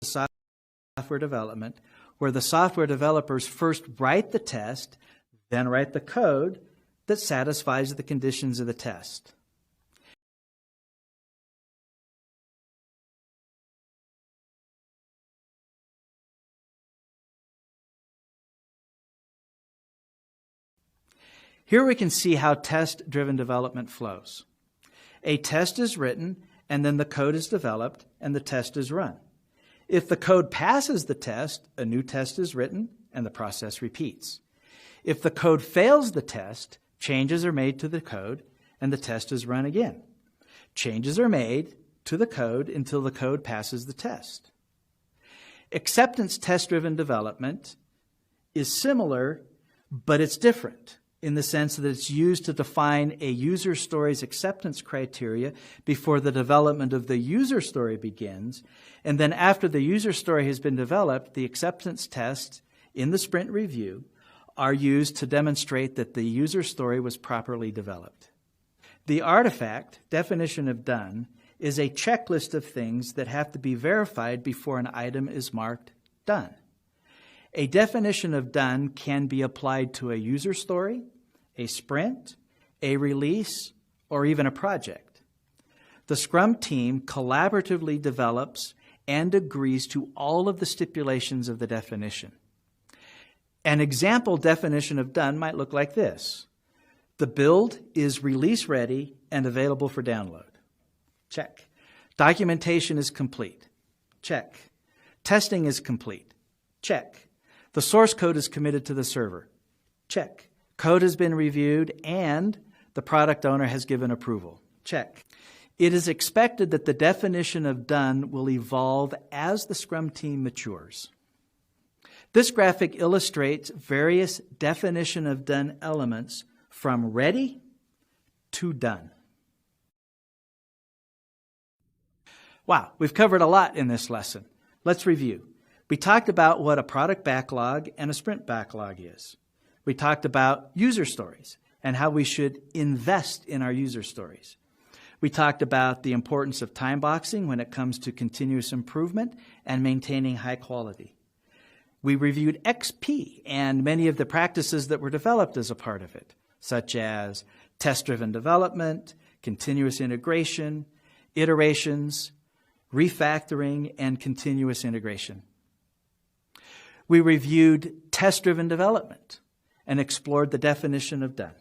software development, where the software developers first write the test, then write the code that satisfies the conditions of the test. Here we can see how test-driven development flows. A test is written, and then the code is developed, and the test is run. If the code passes the test, a new test is written, and the process repeats. If the code fails the test, changes are made to the code, and the test is run again. Changes are made to the code until the code passes the test. Acceptance test-driven development is similar, but it's different in the sense that it's used to define a user story's acceptance criteria before the development of the user story begins. And then after the user story has been developed, the acceptance tests in the sprint review are used to demonstrate that the user story was properly developed. The artifact, definition of done, is a checklist of things that have to be verified before an item is marked done. A definition of done can be applied to a user story, a sprint, a release, or even a project. The Scrum team collaboratively develops and agrees to all of the stipulations of the definition. An example definition of done might look like this. The build is release ready and available for download. Check. Documentation is complete. Check. Testing is complete. Check. The source code is committed to the server. Check. Code has been reviewed and the product owner has given approval. Check. It is expected that the definition of done will evolve as the Scrum team matures. This graphic illustrates various definition of done elements from ready to done. Wow, we've covered a lot in this lesson. Let's review. We talked about what a product backlog and a sprint backlog is. We talked about user stories and how we should invest in our user stories. We talked about the importance of time boxing when it comes to continuous improvement and maintaining high quality. We reviewed XP and many of the practices that were developed as a part of it, such as test-driven development, continuous integration, iterations, refactoring, and continuous integration. We reviewed test-driven development and explored the definition of done.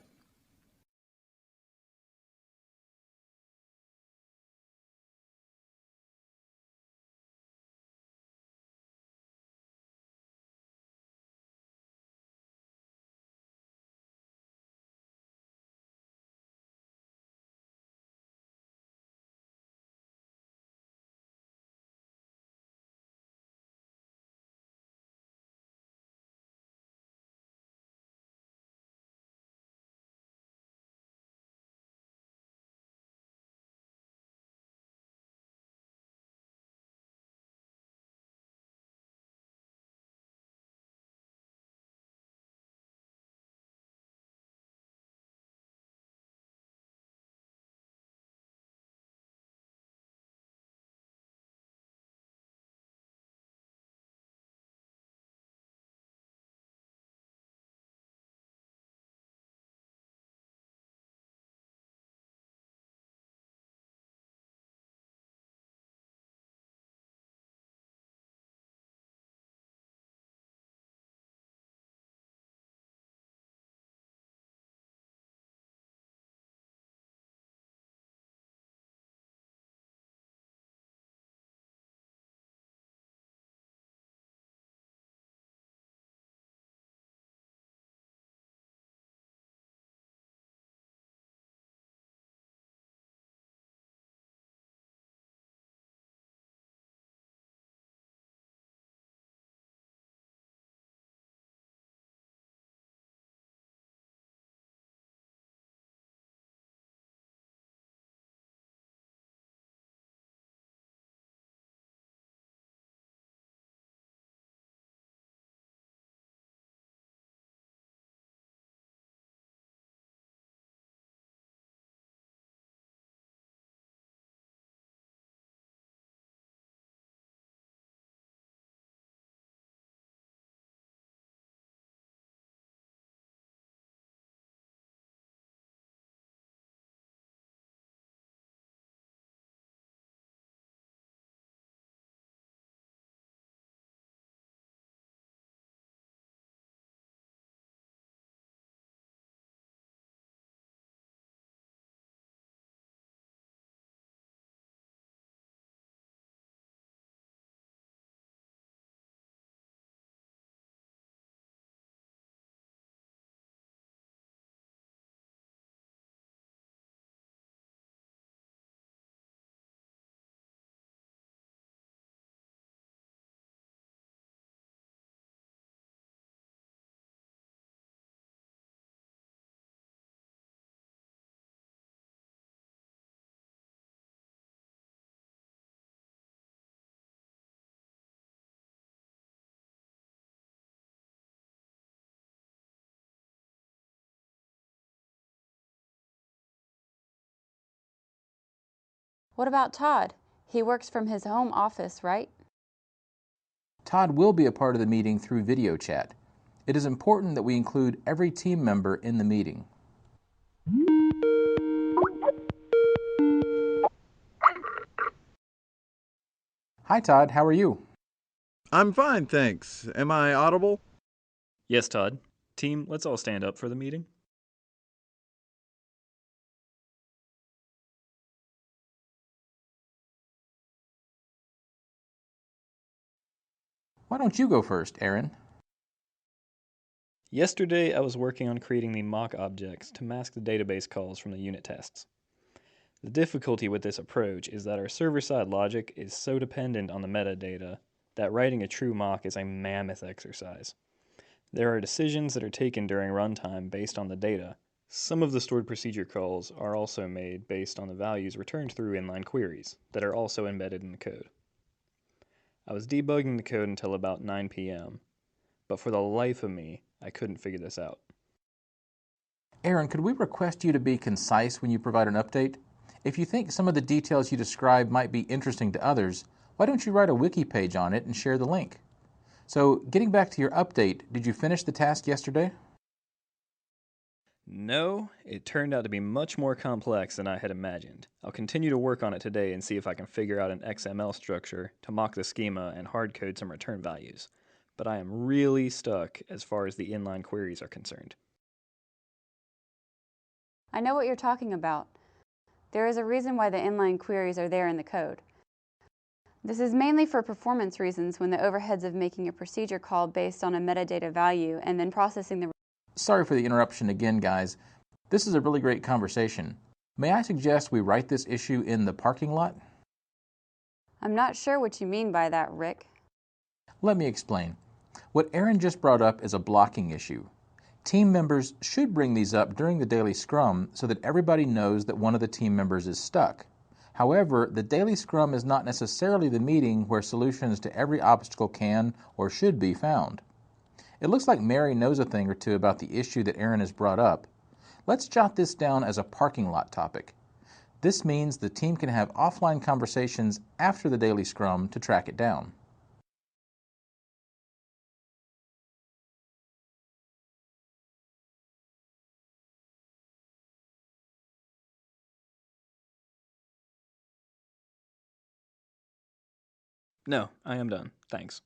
What about Todd? He works from his home office, right? Todd will be a part of the meeting through video chat. It is important that we include every team member in the meeting. Hi Todd, how are you? I'm fine, thanks. Am I audible? Yes, Todd. Team, let's all stand up for the meeting. Why don't you go first, Aaron? Yesterday, I was working on creating the mock objects to mask the database calls from the unit tests. The difficulty with this approach is that our server-side logic is so dependent on the metadata that writing a true mock is a mammoth exercise. There are decisions that are taken during runtime based on the data, Some of the stored procedure calls are also made based on the values returned through inline queries that are also embedded in the code. I was debugging the code until about 9 p.m., but for the life of me, I couldn't figure this out. Aaron, could we request you to be concise when you provide an update? If you think some of the details you describe might be interesting to others, why don't you write a wiki page on it and share the link? So, getting back to your update, did you finish the task yesterday? No, it turned out to be much more complex than I had imagined. I'll continue to work on it today and see if I can figure out an XML structure to mock the schema and hard code some return values. But I am really stuck as far as the inline queries are concerned. I know what you're talking about. There is a reason why the inline queries are there in the code. This is mainly for performance reasons when the overheads of making a procedure call based on a metadata value and then processing the... Sorry for the interruption again, guys. This is a really great conversation. May I suggest we write this issue in the parking lot? I'm not sure what you mean by that, Rick. Let me explain. What Aaron just brought up is a blocking issue. Team members should bring these up during the daily scrum so that everybody knows that one of the team members is stuck. However, the daily scrum is not necessarily the meeting where solutions to every obstacle can or should be found. It looks like Mary knows a thing or two about the issue that Aaron has brought up. Let's jot this down as a parking lot topic. This means the team can have offline conversations after the daily scrum to track it down. No, I am done. Thanks.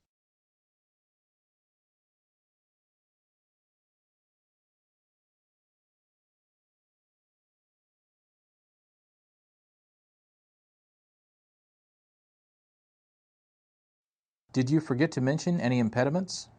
Did you forget to mention any impediments?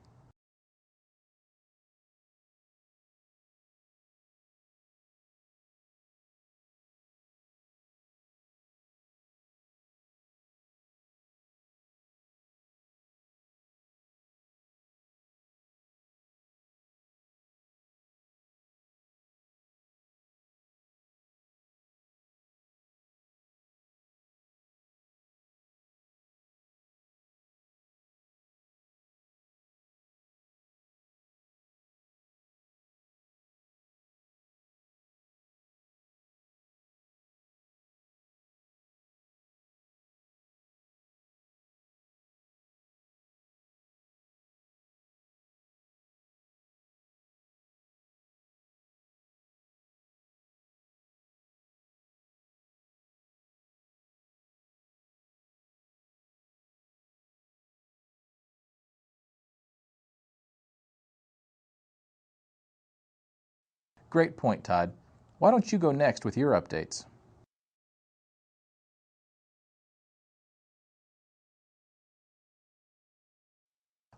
Great point, Todd. Why don't you go next with your updates?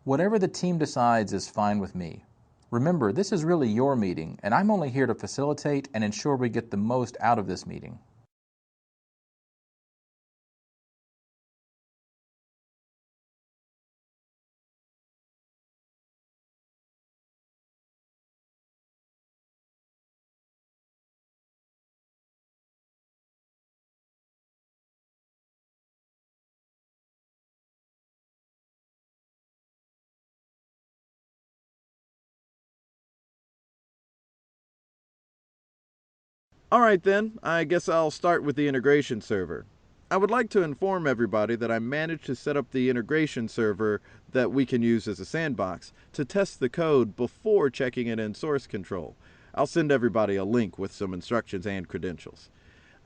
Whatever the team decides is fine with me. Remember, this is really your meeting, and I'm only here to facilitate and ensure we get the most out of this meeting. Alright then, I guess I'll start with the integration server. I would like to inform everybody that I managed to set up the integration server that we can use as a sandbox to test the code before checking it in source control. I'll send everybody a link with some instructions and credentials.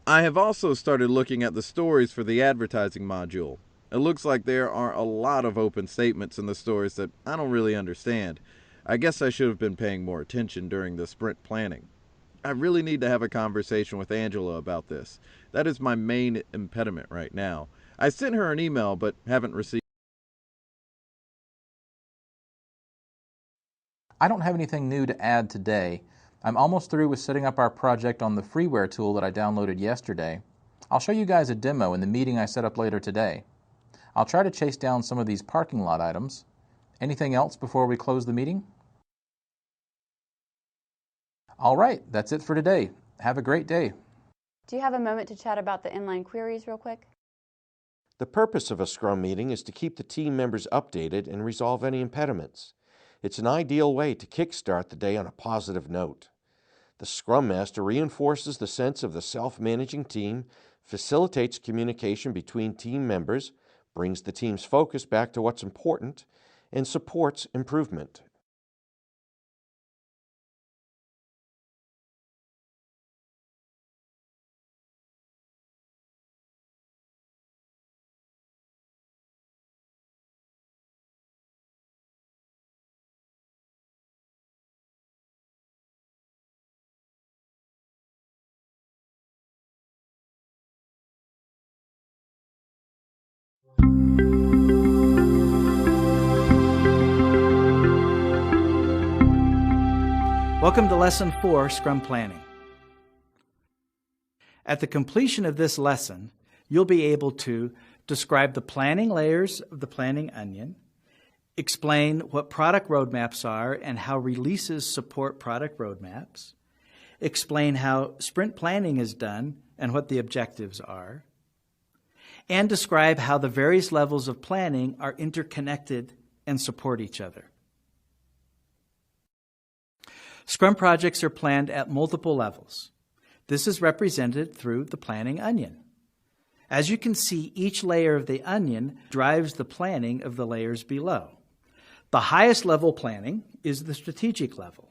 I have also started looking at the stories for the advertising module. It looks like there are a lot of open statements in the stories that I don't really understand. I guess I should have been paying more attention during the sprint planning. I really need to have a conversation with Angela about this. That is my main impediment right now. I sent her an email but haven't received. I don't have anything new to add today. I'm almost through with setting up our project on the freeware tool that I downloaded yesterday. I'll show you guys a demo in the meeting I set up later today. I'll try to chase down some of these parking lot items. Anything else before we close the meeting? All right, that's it for today. Have a great day. Do you have a moment to chat about the inline queries real quick? The purpose of a Scrum meeting is to keep the team members updated and resolve any impediments. It's an ideal way to kickstart the day on a positive note. The Scrum Master reinforces the sense of the self-managing team, facilitates communication between team members, brings the team's focus back to what's important, and supports improvement. Welcome to Lesson 4, Scrum Planning. At the completion of this lesson, you'll be able to describe the planning layers of the planning onion, explain what product roadmaps are and how releases support product roadmaps, explain how sprint planning is done and what the objectives are, and describe how the various levels of planning are interconnected and support each other. Scrum projects are planned at multiple levels. This is represented through the planning onion. As you can see, each layer of the onion drives the planning of the layers below. The highest level planning is the strategic level.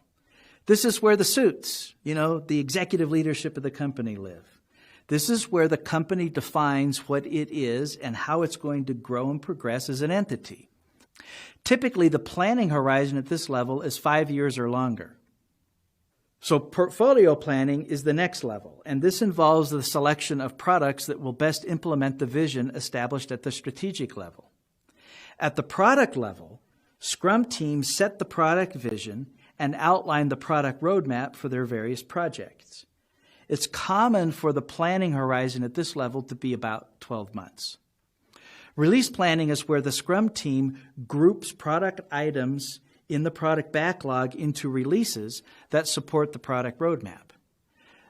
This is where the suits, the executive leadership of the company live. This is where the company defines what it is and how it's going to grow and progress as an entity. Typically, the planning horizon at this level is 5 years or longer. So portfolio planning is the next level, and this involves the selection of products that will best implement the vision established at the strategic level. At the product level, Scrum teams set the product vision and outline the product roadmap for their various projects. It's common for the planning horizon at this level to be about 12 months. Release planning is where the Scrum team groups product items in the product backlog into releases that support the product roadmap.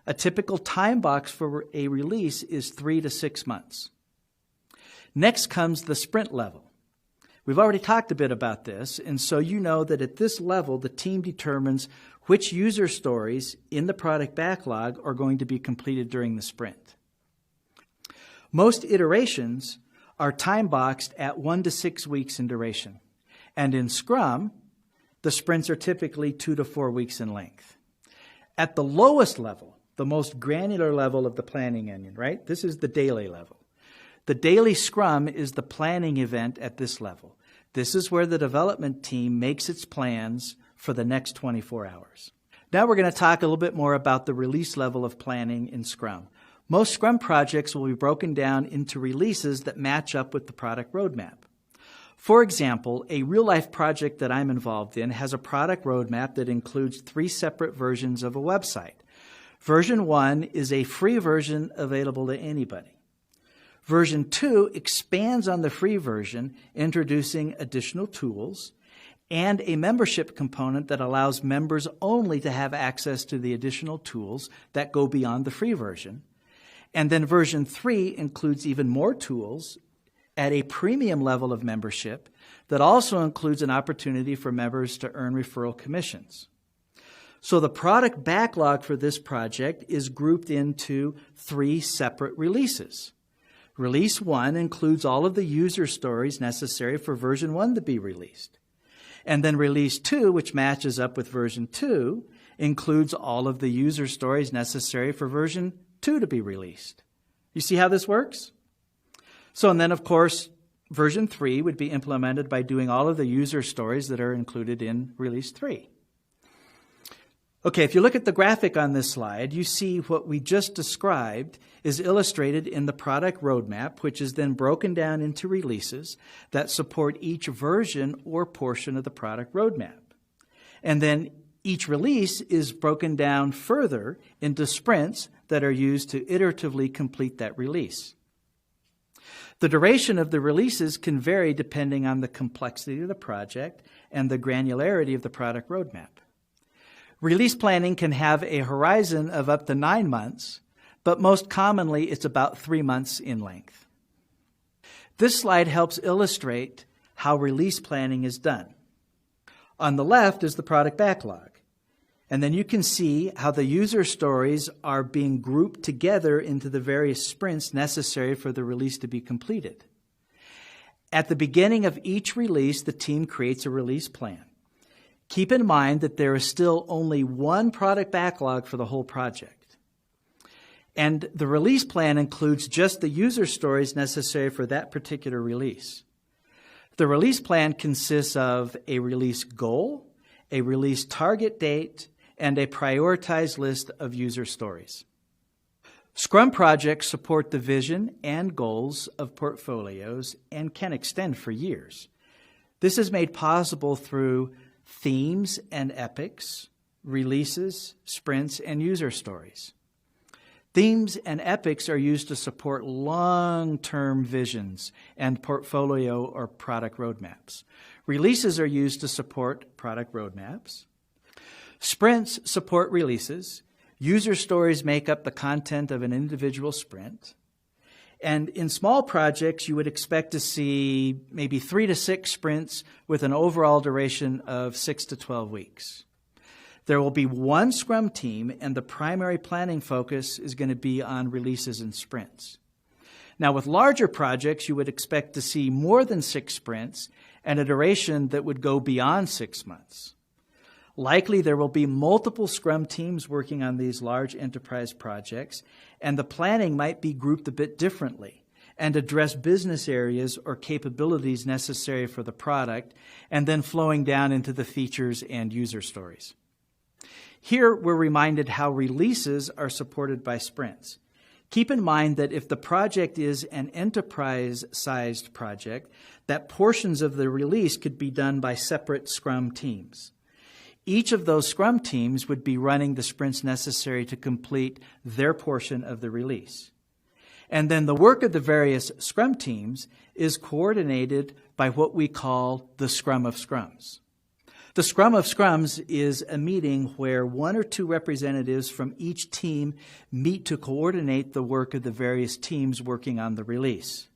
A typical time box for a release is 3 to 6 months. Next comes the sprint level. We've already talked a bit about this, and so you know that at this level, the team determines which user stories in the product backlog are going to be completed during the sprint. Most iterations are time boxed at 1 to 6 weeks in duration, and in Scrum, the sprints are typically 2 to 4 weeks in length. At the lowest level, the most granular level of the planning onion, right? This is the daily level. The daily Scrum is the planning event at this level. This is where the development team makes its plans for the next 24 hours. Now we're going to talk a little bit more about the release level of planning in Scrum. Most Scrum projects will be broken down into releases that match up with the product roadmap. For example, a real-life project that I'm involved in has a product roadmap that includes 3 separate versions of a website. Version 1 is a free version available to anybody. Version 2 expands on the free version, introducing additional tools, and a membership component that allows members only to have access to the additional tools that go beyond the free version. And then version 3 includes even more tools at a premium level of membership that also includes an opportunity for members to earn referral commissions. So the product backlog for this project is grouped into 3 separate releases. Release 1 includes all of the user stories necessary for version 1 to be released. And then release 2, which matches up with version 2, includes all of the user stories necessary for version 2 to be released. You see how this works? So, and then, of course, version 3 would be implemented by doing all of the user stories that are included in release 3. Okay, if you look at the graphic on this slide, you see what we just described is illustrated in the product roadmap, which is then broken down into releases that support each version or portion of the product roadmap. And then each release is broken down further into sprints that are used to iteratively complete that release. The duration of the releases can vary depending on the complexity of the project and the granularity of the product roadmap. Release planning can have a horizon of up to 9 months, but most commonly it's about 3 months in length. This slide helps illustrate how release planning is done. On the left is the product backlog, and then you can see how the user stories are being grouped together into the various sprints necessary for the release to be completed. At the beginning of each release, the team creates a release plan. Keep in mind that there is still only one product backlog for the whole project. And the release plan includes just the user stories necessary for that particular release. The release plan consists of a release goal, a release target date, and a prioritized list of user stories. Scrum projects support the vision and goals of portfolios and can extend for years. This is made possible through themes and epics, releases, sprints, and user stories. Themes and epics are used to support long-term visions and portfolio or product roadmaps. Releases are used to support product roadmaps. Sprints support releases. User stories make up the content of an individual sprint. And in small projects, you would expect to see maybe 3 to 6 sprints with an overall duration of 6 to 12 weeks. There will be one Scrum team, and the primary planning focus is going to be on releases and sprints. Now, with larger projects, you would expect to see more than 6 sprints and a duration that would go beyond 6 months. Likely, there will be multiple Scrum teams working on these large enterprise projects, and the planning might be grouped a bit differently and address business areas or capabilities necessary for the product, and then flowing down into the features and user stories. Here, we're reminded how releases are supported by sprints. Keep in mind that if the project is an enterprise-sized project, that portions of the release could be done by separate Scrum teams. Each of those Scrum teams would be running the sprints necessary to complete their portion of the release. And then the work of the various Scrum teams is coordinated by what we call the Scrum of Scrums. The Scrum of Scrums is a meeting where 1 or 2 representatives from each team meet to coordinate the work of the various teams working on the release.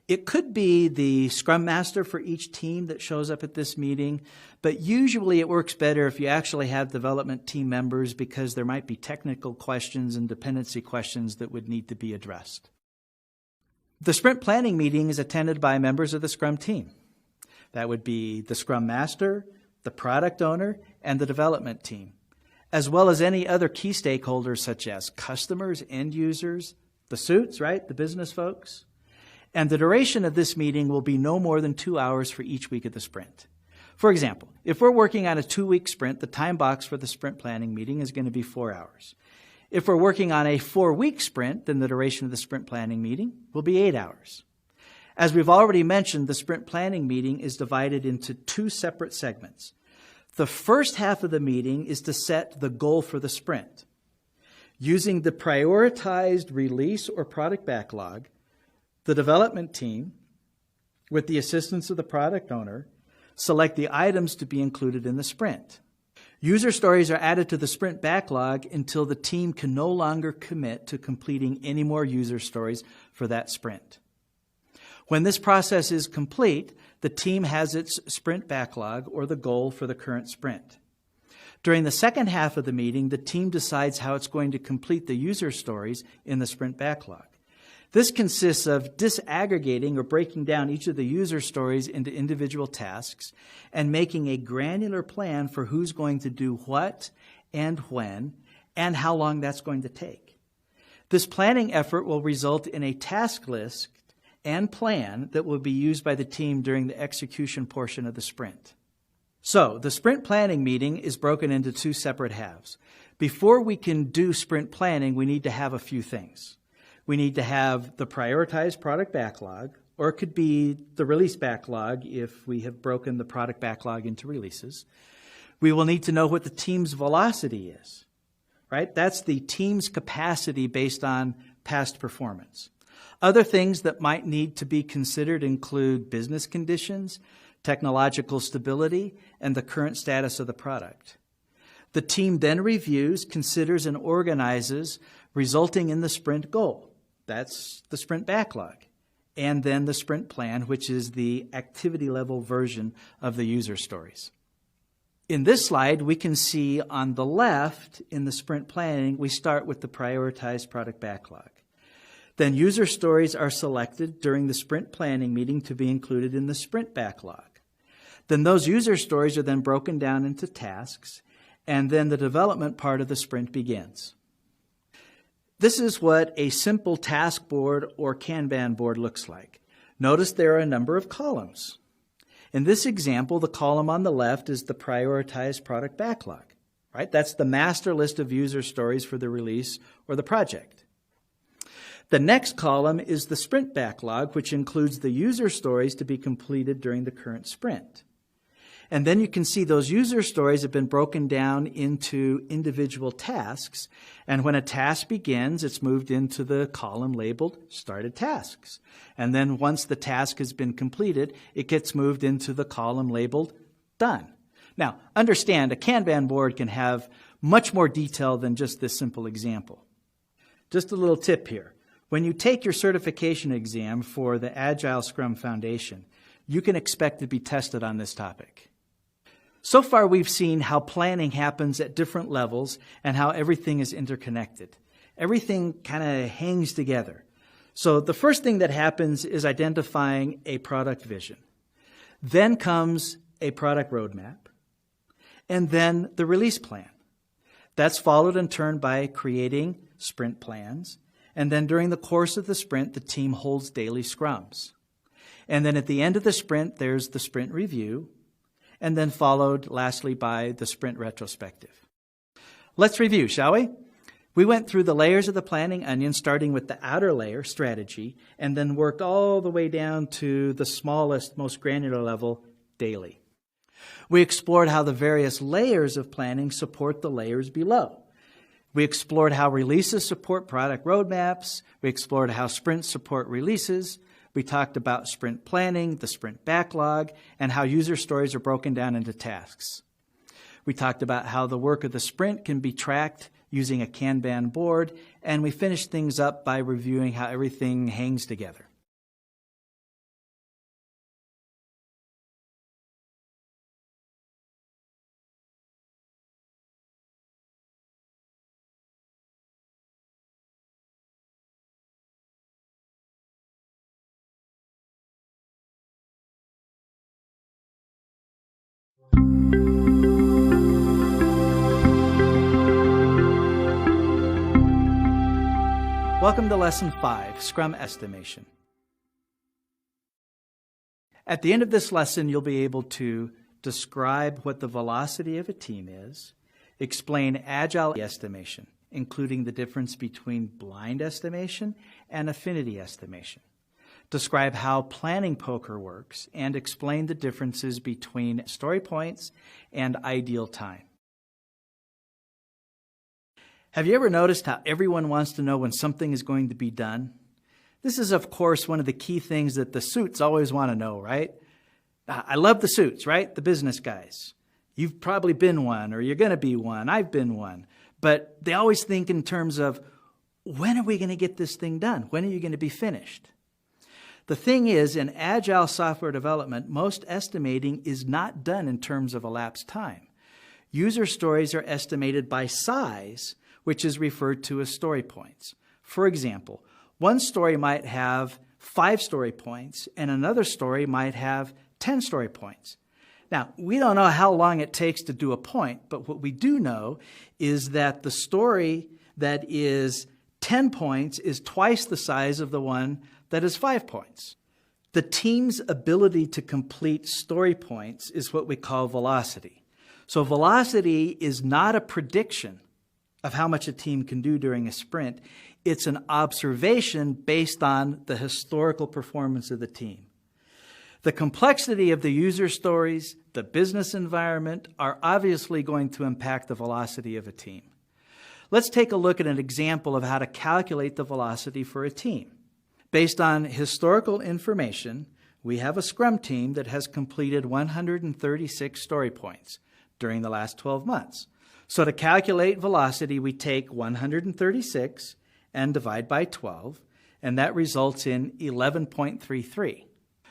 It could be the Scrum Master for each team that shows up at this meeting, but usually it works better if you actually have development team members because there might be technical questions and dependency questions that would need to be addressed. The sprint planning meeting is attended by members of the Scrum team. That would be the Scrum Master, the product owner, and the development team, as well as any other key stakeholders such as customers, end users, the suits, right, the business folks. And the duration of this meeting will be no more than 2 hours for each week of the sprint. For example, if we're working on a 2-week sprint, the time box for the sprint planning meeting is going to be 4 hours. If we're working on a 4-week sprint, then the duration of the sprint planning meeting will be 8 hours. As we've already mentioned, the sprint planning meeting is divided into 2 separate segments. The first half of the meeting is to set the goal for the sprint. Using the prioritized release or product backlog, the development team, with the assistance of the product owner, select the items to be included in the sprint. User stories are added to the sprint backlog until the team can no longer commit to completing any more user stories for that sprint. When this process is complete, the team has its sprint backlog or the goal for the current sprint. During the second half of the meeting, the team decides how it's going to complete the user stories in the sprint backlog. This consists of disaggregating or breaking down each of the user stories into individual tasks and making a granular plan for who's going to do what and when and how long that's going to take. This planning effort will result in a task list and plan that will be used by the team during the execution portion of the sprint. So, the sprint planning meeting is broken into 2 separate halves. Before we can do sprint planning, we need to have a few things. We need to have the prioritized product backlog, or it could be the release backlog if we have broken the product backlog into releases. We will need to know what the team's velocity is, right? That's the team's capacity based on past performance. Other things that might need to be considered include business conditions, technological stability, and the current status of the product. The team then reviews, considers, and organizes, resulting in the sprint goal. That's the sprint backlog. And then the sprint plan, which is the activity level version of the user stories. In this slide, we can see on the left in the sprint planning, we start with the prioritized product backlog. Then user stories are selected during the sprint planning meeting to be included in the sprint backlog. Then those user stories are then broken down into tasks, and then the development part of the sprint begins. This is what a simple task board or Kanban board looks like. Notice there are a number of columns. In this example, the column on the left is the prioritized product backlog, right? That's the master list of user stories for the release or the project. The next column is the sprint backlog, which includes the user stories to be completed during the current sprint. And then you can see those user stories have been broken down into individual tasks. And when a task begins, it's moved into the column labeled Started Tasks. And then once the task has been completed, it gets moved into the column labeled Done. Now, understand, a Kanban board can have much more detail than just this simple example. Just a little tip here. When you take your certification exam for the Agile Scrum Foundation, you can expect to be tested on this topic. So far, we've seen how planning happens at different levels and how everything is interconnected. Everything kind of hangs together. So the first thing that happens is identifying a product vision. Then comes a product roadmap, and then the release plan. That's followed in turn by creating sprint plans, and then during the course of the sprint, the team holds daily scrums. And then at the end of the sprint, there's the sprint review, and then followed lastly by the sprint retrospective. Let's review, shall we? We went through the layers of the planning onion, starting with the outer layer, strategy, and then worked all the way down to the smallest, most granular level, daily. We explored how the various layers of planning support the layers below. We explored how releases support product roadmaps. We explored how sprints support releases. We talked about sprint planning, the sprint backlog, and how user stories are broken down into tasks. We talked about how the work of the sprint can be tracked using a Kanban board, and we finished things up by reviewing how everything hangs together. Welcome to Lesson 5, Scrum Estimation. At the end of this lesson, you'll be able to describe what the velocity of a team is, explain Agile estimation, including the difference between blind estimation and affinity estimation, describe how planning poker works, and explain the differences between story points and ideal time. Have you ever noticed how everyone wants to know when something is going to be done? This is, of course, one of the key things that the suits always want to know, right? I love the suits, right? The business guys. You've probably been one, or you're going to be one. I've been one. But they always think in terms of, when are we going to get this thing done? When are you going to be finished? The thing is, in Agile software development, most estimating is not done in terms of elapsed time. User stories are estimated by size, which is referred to as story points. For example, one story might have 5 story points, and another story might have 10 story points. Now, we don't know how long it takes to do a point, but what we do know is that the story that is 10 points is twice the size of the one that is 5 points. The team's ability to complete story points is what we call velocity. So velocity is not a prediction of how much a team can do during a sprint. It's an observation based on the historical performance of the team. The complexity of the user stories, the business environment, are obviously going to impact the velocity of a team. Let's take a look at an example of how to calculate the velocity for a team. Based on historical information, we have a Scrum team that has completed 136 story points during the last 12 months. So to calculate velocity, we take 136 and divide by 12, and that results in 11.33.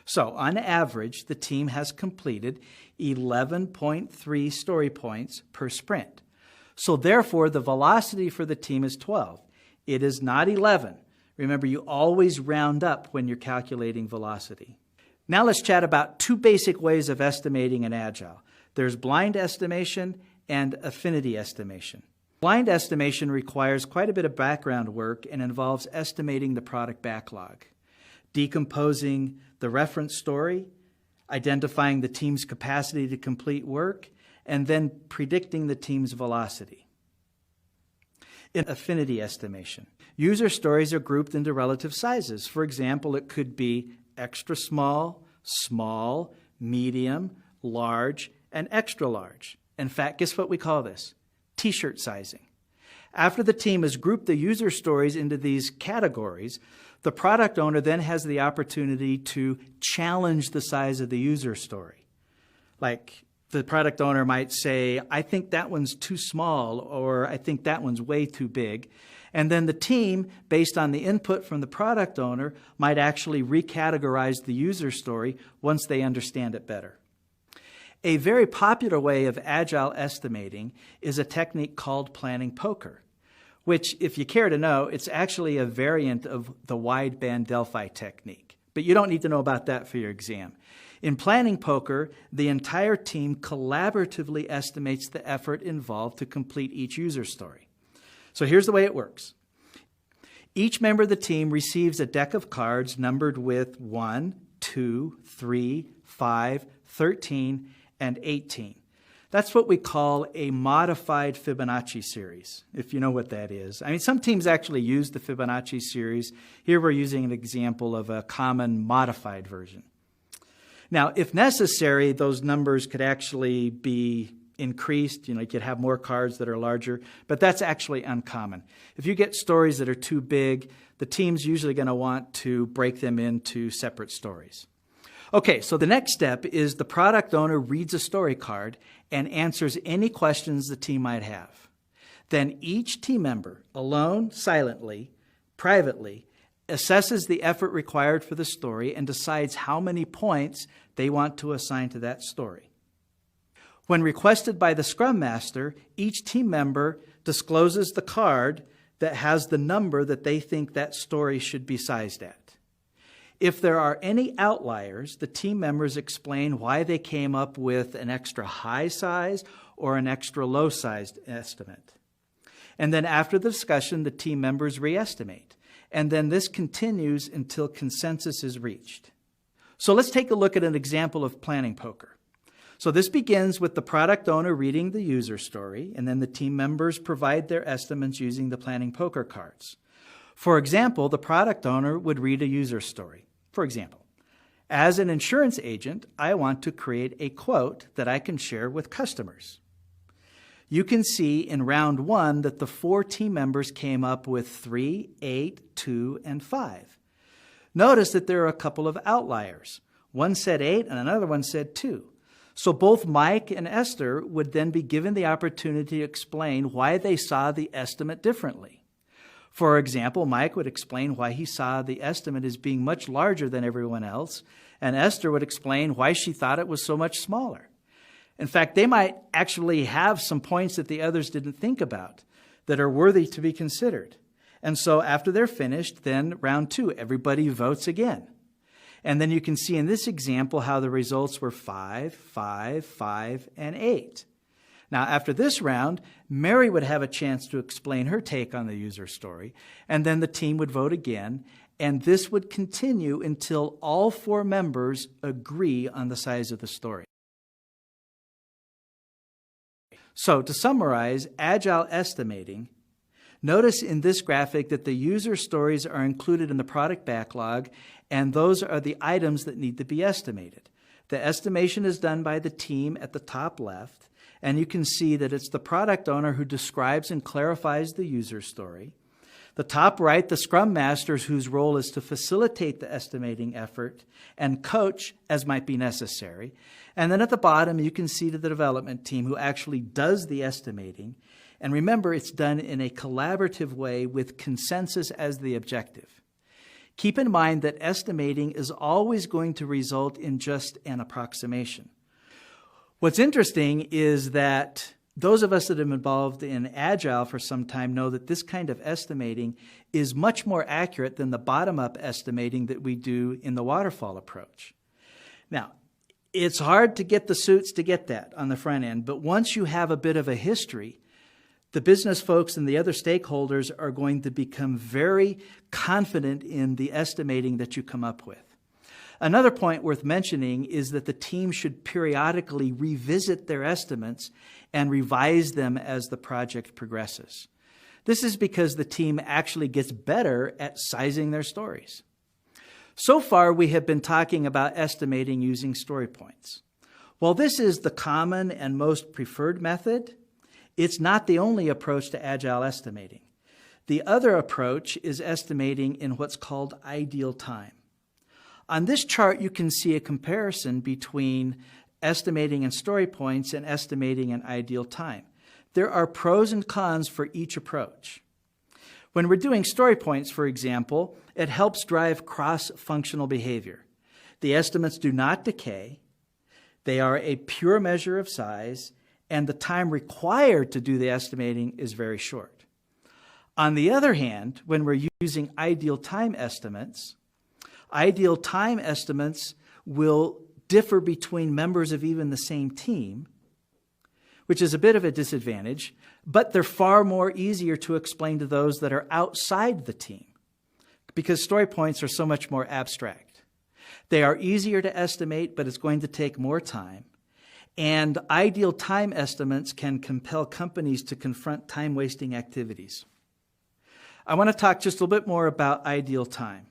So on average, the team has completed 11.3 story points per sprint. So therefore, the velocity for the team is 12. It is not 11. Remember, you always round up when you're calculating velocity. Now let's chat about two basic ways of estimating in Agile. There's blind estimation and affinity estimation. Blind estimation requires quite a bit of background work and involves estimating the product backlog, decomposing the reference story, identifying the team's capacity to complete work, and then predicting the team's velocity. In affinity estimation, user stories are grouped into relative sizes. For example, it could be extra small, small, medium, large, and extra large. In fact, guess what we call this? T-shirt sizing. After the team has grouped the user stories into these categories, the product owner then has the opportunity to challenge the size of the user story. Like the product owner might say, I think that one's too small, or I think that one's way too big. And then the team, based on the input from the product owner, might actually recategorize the user story once they understand it better. A very popular way of Agile estimating is a technique called planning poker, which, if you care to know, it's actually a variant of the wideband Delphi technique. But you don't need to know about that for your exam. In planning poker, the entire team collaboratively estimates the effort involved to complete each user story. So here's the way it works. Each member of the team receives a deck of cards numbered with 1, 2, 3, 5, 13, and 18. That's what we call a modified Fibonacci series, if you know what that is. I mean, some teams actually use the Fibonacci series. Here we're using an example of a common modified version. Now, if necessary, those numbers could actually be increased. You could have more cards that are larger, but that's actually uncommon. If you get stories that are too big, the team's usually going to want to break them into separate stories. Okay, so the next step is the product owner reads a story card and answers any questions the team might have. Then each team member, alone, silently, privately, assesses the effort required for the story and decides how many points they want to assign to that story. When requested by the Scrum Master, each team member discloses the card that has the number that they think that story should be sized at. If there are any outliers, the team members explain why they came up with an extra high size or an extra low sized estimate. And then after the discussion, the team members re-estimate. And then this continues until consensus is reached. So let's take a look at an example of planning poker. So this begins with the product owner reading the user story, and then the team members provide their estimates using the planning poker cards. For example, the product owner would read a user story. For example, as an insurance agent, I want to create a quote that I can share with customers. You can see in round 1 that the 4 team members came up with 3, 8, 2, and 5. Notice that there are a couple of outliers. One said 8 and another one said 2. So both Mike and Esther would then be given the opportunity to explain why they saw the estimate differently. For example, Mike would explain why he saw the estimate as being much larger than everyone else, and Esther would explain why she thought it was so much smaller. In fact, they might actually have some points that the others didn't think about that are worthy to be considered. And so after they're finished, then round 2, everybody votes again. And then you can see in this example how the results were 5, 5, 5, and 8. Now, after this round, Mary would have a chance to explain her take on the user story, and then the team would vote again, and this would continue until all 4 members agree on the size of the story. So, to summarize Agile estimating, notice in this graphic that the user stories are included in the product backlog, and those are the items that need to be estimated. The estimation is done by the team at the top left, and you can see that it's the product owner who describes and clarifies the user story. The top right, the Scrum Masters, whose role is to facilitate the estimating effort and coach as might be necessary. And then at the bottom, you can see the development team who actually does the estimating. And remember, it's done in a collaborative way with consensus as the objective. Keep in mind that estimating is always going to result in just an approximation. What's interesting is that those of us that have been involved in Agile for some time know that this kind of estimating is much more accurate than the bottom-up estimating that we do in the waterfall approach. Now, it's hard to get the suits to get that on the front end, but once you have a bit of a history, the business folks and the other stakeholders are going to become very confident in the estimating that you come up with. Another point worth mentioning is that the team should periodically revisit their estimates and revise them as the project progresses. This is because the team actually gets better at sizing their stories. So far, we have been talking about estimating using story points. While this is the common and most preferred method, it's not the only approach to Agile estimating. The other approach is estimating in what's called ideal time. On this chart, you can see a comparison between estimating in story points and estimating in ideal time. There are pros and cons for each approach. When we're doing story points, for example, it helps drive cross-functional behavior. The estimates do not decay. They are a pure measure of size, and the time required to do the estimating is very short. On the other hand, when we're using ideal time estimates will differ between members of even the same team, which is a bit of a disadvantage, but they're far more easier to explain to those that are outside the team because story points are so much more abstract. They are easier to estimate, but it's going to take more time. And ideal time estimates can compel companies to confront time-wasting activities. I want to talk just a little bit more about ideal time.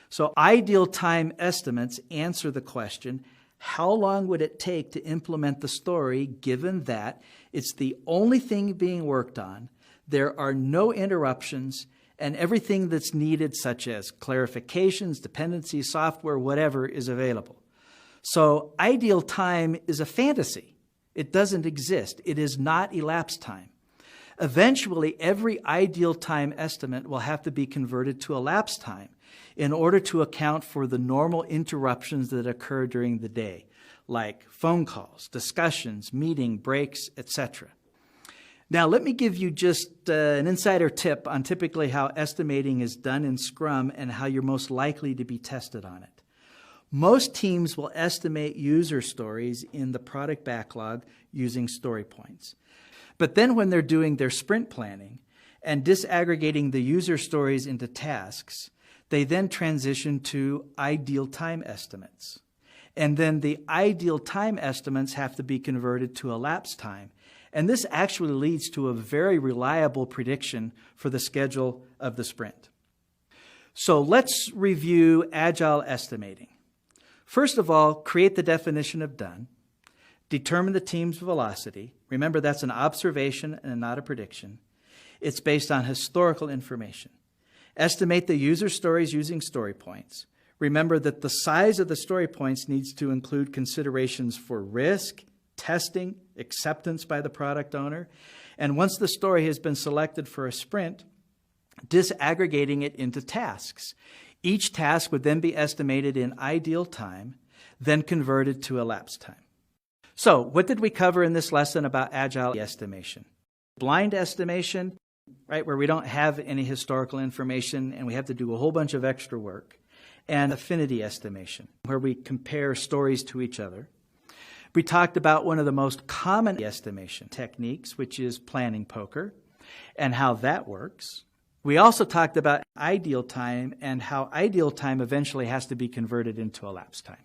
So ideal time estimates answer the question, how long would it take to implement the story given that it's the only thing being worked on, there are no interruptions, and everything that's needed, such as clarifications, dependencies, software, whatever, is available. So ideal time is a fantasy. It doesn't exist. It is not elapsed time. Eventually, every ideal time estimate will have to be converted to elapsed time in order to account for the normal interruptions that occur during the day, like phone calls, discussions, meeting, breaks, etc. Now, let me give you just an insider tip on typically how estimating is done in Scrum and how you're most likely to be tested on it. Most teams will estimate user stories in the product backlog using story points. But then when they're doing their sprint planning and disaggregating the user stories into tasks, they then transition to ideal time estimates. And then the ideal time estimates have to be converted to elapsed time. And this actually leads to a very reliable prediction for the schedule of the sprint. So let's review Agile estimating. First of all, create the definition of done. Determine the team's velocity. Remember, that's an observation and not a prediction. It's based on historical information. Estimate the user stories using story points. Remember that the size of the story points needs to include considerations for risk, testing, acceptance by the product owner. And once the story has been selected for a sprint, disaggregating it into tasks. Each task would then be estimated in ideal time, then converted to elapsed time. So, what did we cover in this lesson about Agile estimation? Blind estimation, right, where we don't have any historical information and we have to do a whole bunch of extra work. And affinity estimation, where we compare stories to each other. We talked about one of the most common estimation techniques, which is planning poker, and how that works. We also talked about ideal time and how ideal time eventually has to be converted into elapsed time.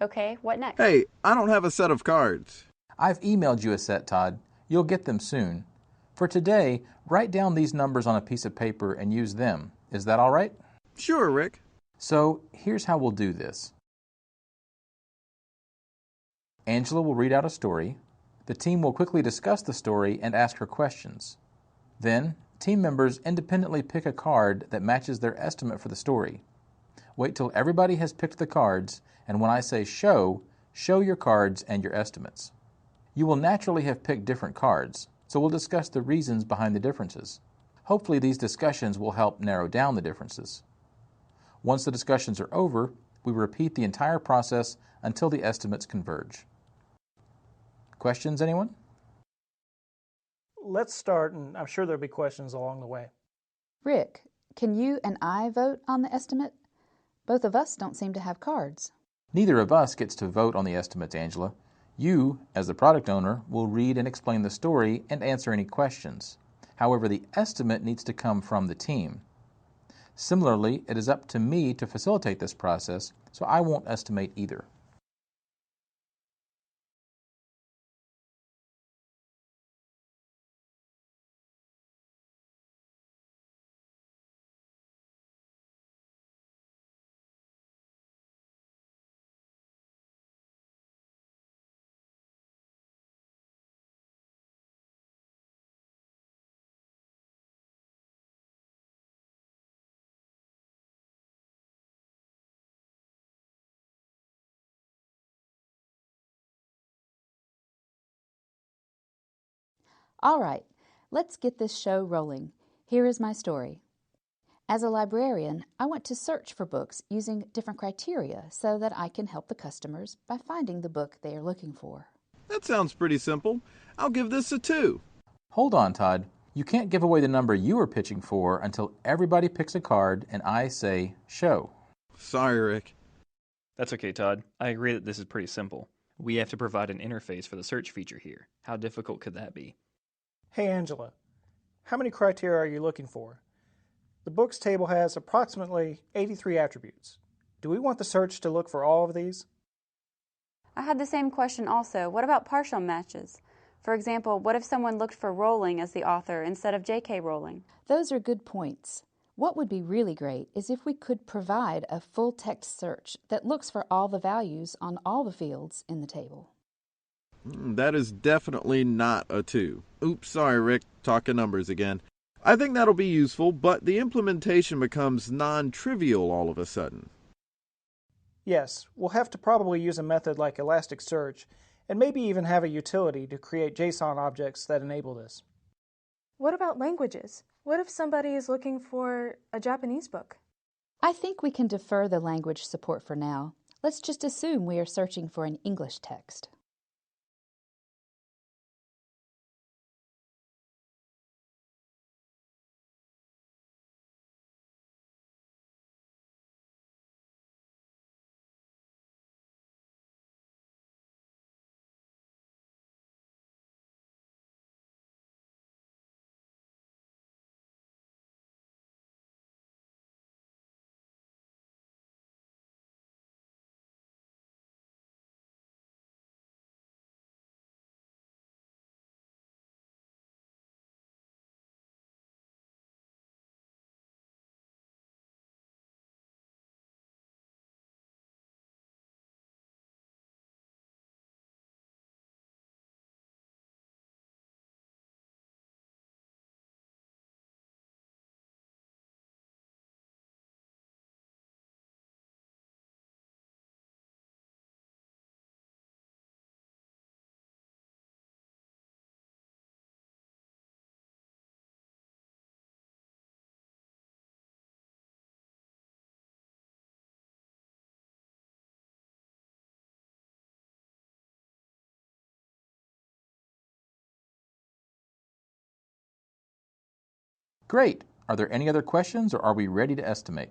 Okay, what next? Hey, I don't have a set of cards. I've emailed you a set, Todd. You'll get them soon. For today, write down these numbers on a piece of paper and use them. Is that all right? Sure, Rick. So here's how we'll do this. Angela will read out a story. The team will quickly discuss the story and ask her questions. Then, team members independently pick a card that matches their estimate for the story. Wait till everybody has picked the cards, and when I say show, show your cards and your estimates. You will naturally have picked different cards, so we'll discuss the reasons behind the differences. Hopefully these discussions will help narrow down the differences. Once the discussions are over, we repeat the entire process until the estimates converge. Questions, anyone? Let's start, and I'm sure there'll be questions along the way. Rick, can you and I vote on the estimate? Both of us don't seem to have cards. Neither of us gets to vote on the estimates, Angela. You, as the product owner, will read and explain the story and answer any questions. However, the estimate needs to come from the team. Similarly, it is up to me to facilitate this process, so I won't estimate either. All right, let's get this show rolling. Here is my story. As a librarian, I want to search for books using different criteria so that I can help the customers by finding the book they are looking for. That sounds pretty simple. I'll give this a 2. Hold on, Todd. You can't give away the number you are pitching for until everybody picks a card and I say show. Sorry, Rick. That's okay, Todd. I agree that this is pretty simple. We have to provide an interface for the search feature here. How difficult could that be? Hey, Angela, how many criteria are you looking for? The books table has approximately 83 attributes. Do we want the search to look for all of these? I had the same question also. What about partial matches? For example, what if someone looked for Rowling as the author instead of J.K. Rowling? Those are good points. What would be really great is if we could provide a full-text search that looks for all the values on all the fields in the table. That is definitely not a 2. Oops, sorry, Rick. Talking numbers again. I think that'll be useful, but the implementation becomes non-trivial all of a sudden. Yes, we'll have to probably use a method like Elasticsearch, and maybe even have a utility to create JSON objects that enable this. What about languages? What if somebody is looking for a Japanese book? I think we can defer the language support for now. Let's just assume we are searching for an English text. Great. Are there any other questions, or are we ready to estimate?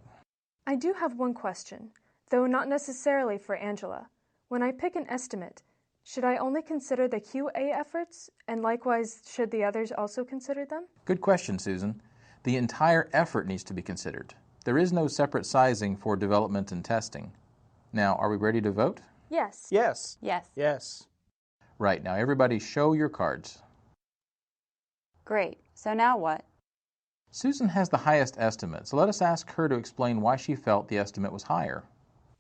I do have one question, though not necessarily for Angela. When I pick an estimate, should I only consider the QA efforts, and likewise, should the others also consider them? Good question, Susan. The entire effort needs to be considered. There is no separate sizing for development and testing. Now, are we ready to vote? Yes. Yes. Yes. Yes. Right, now everybody show your cards. Great. So now what? Susan has the highest estimate, so let us ask her to explain why she felt the estimate was higher.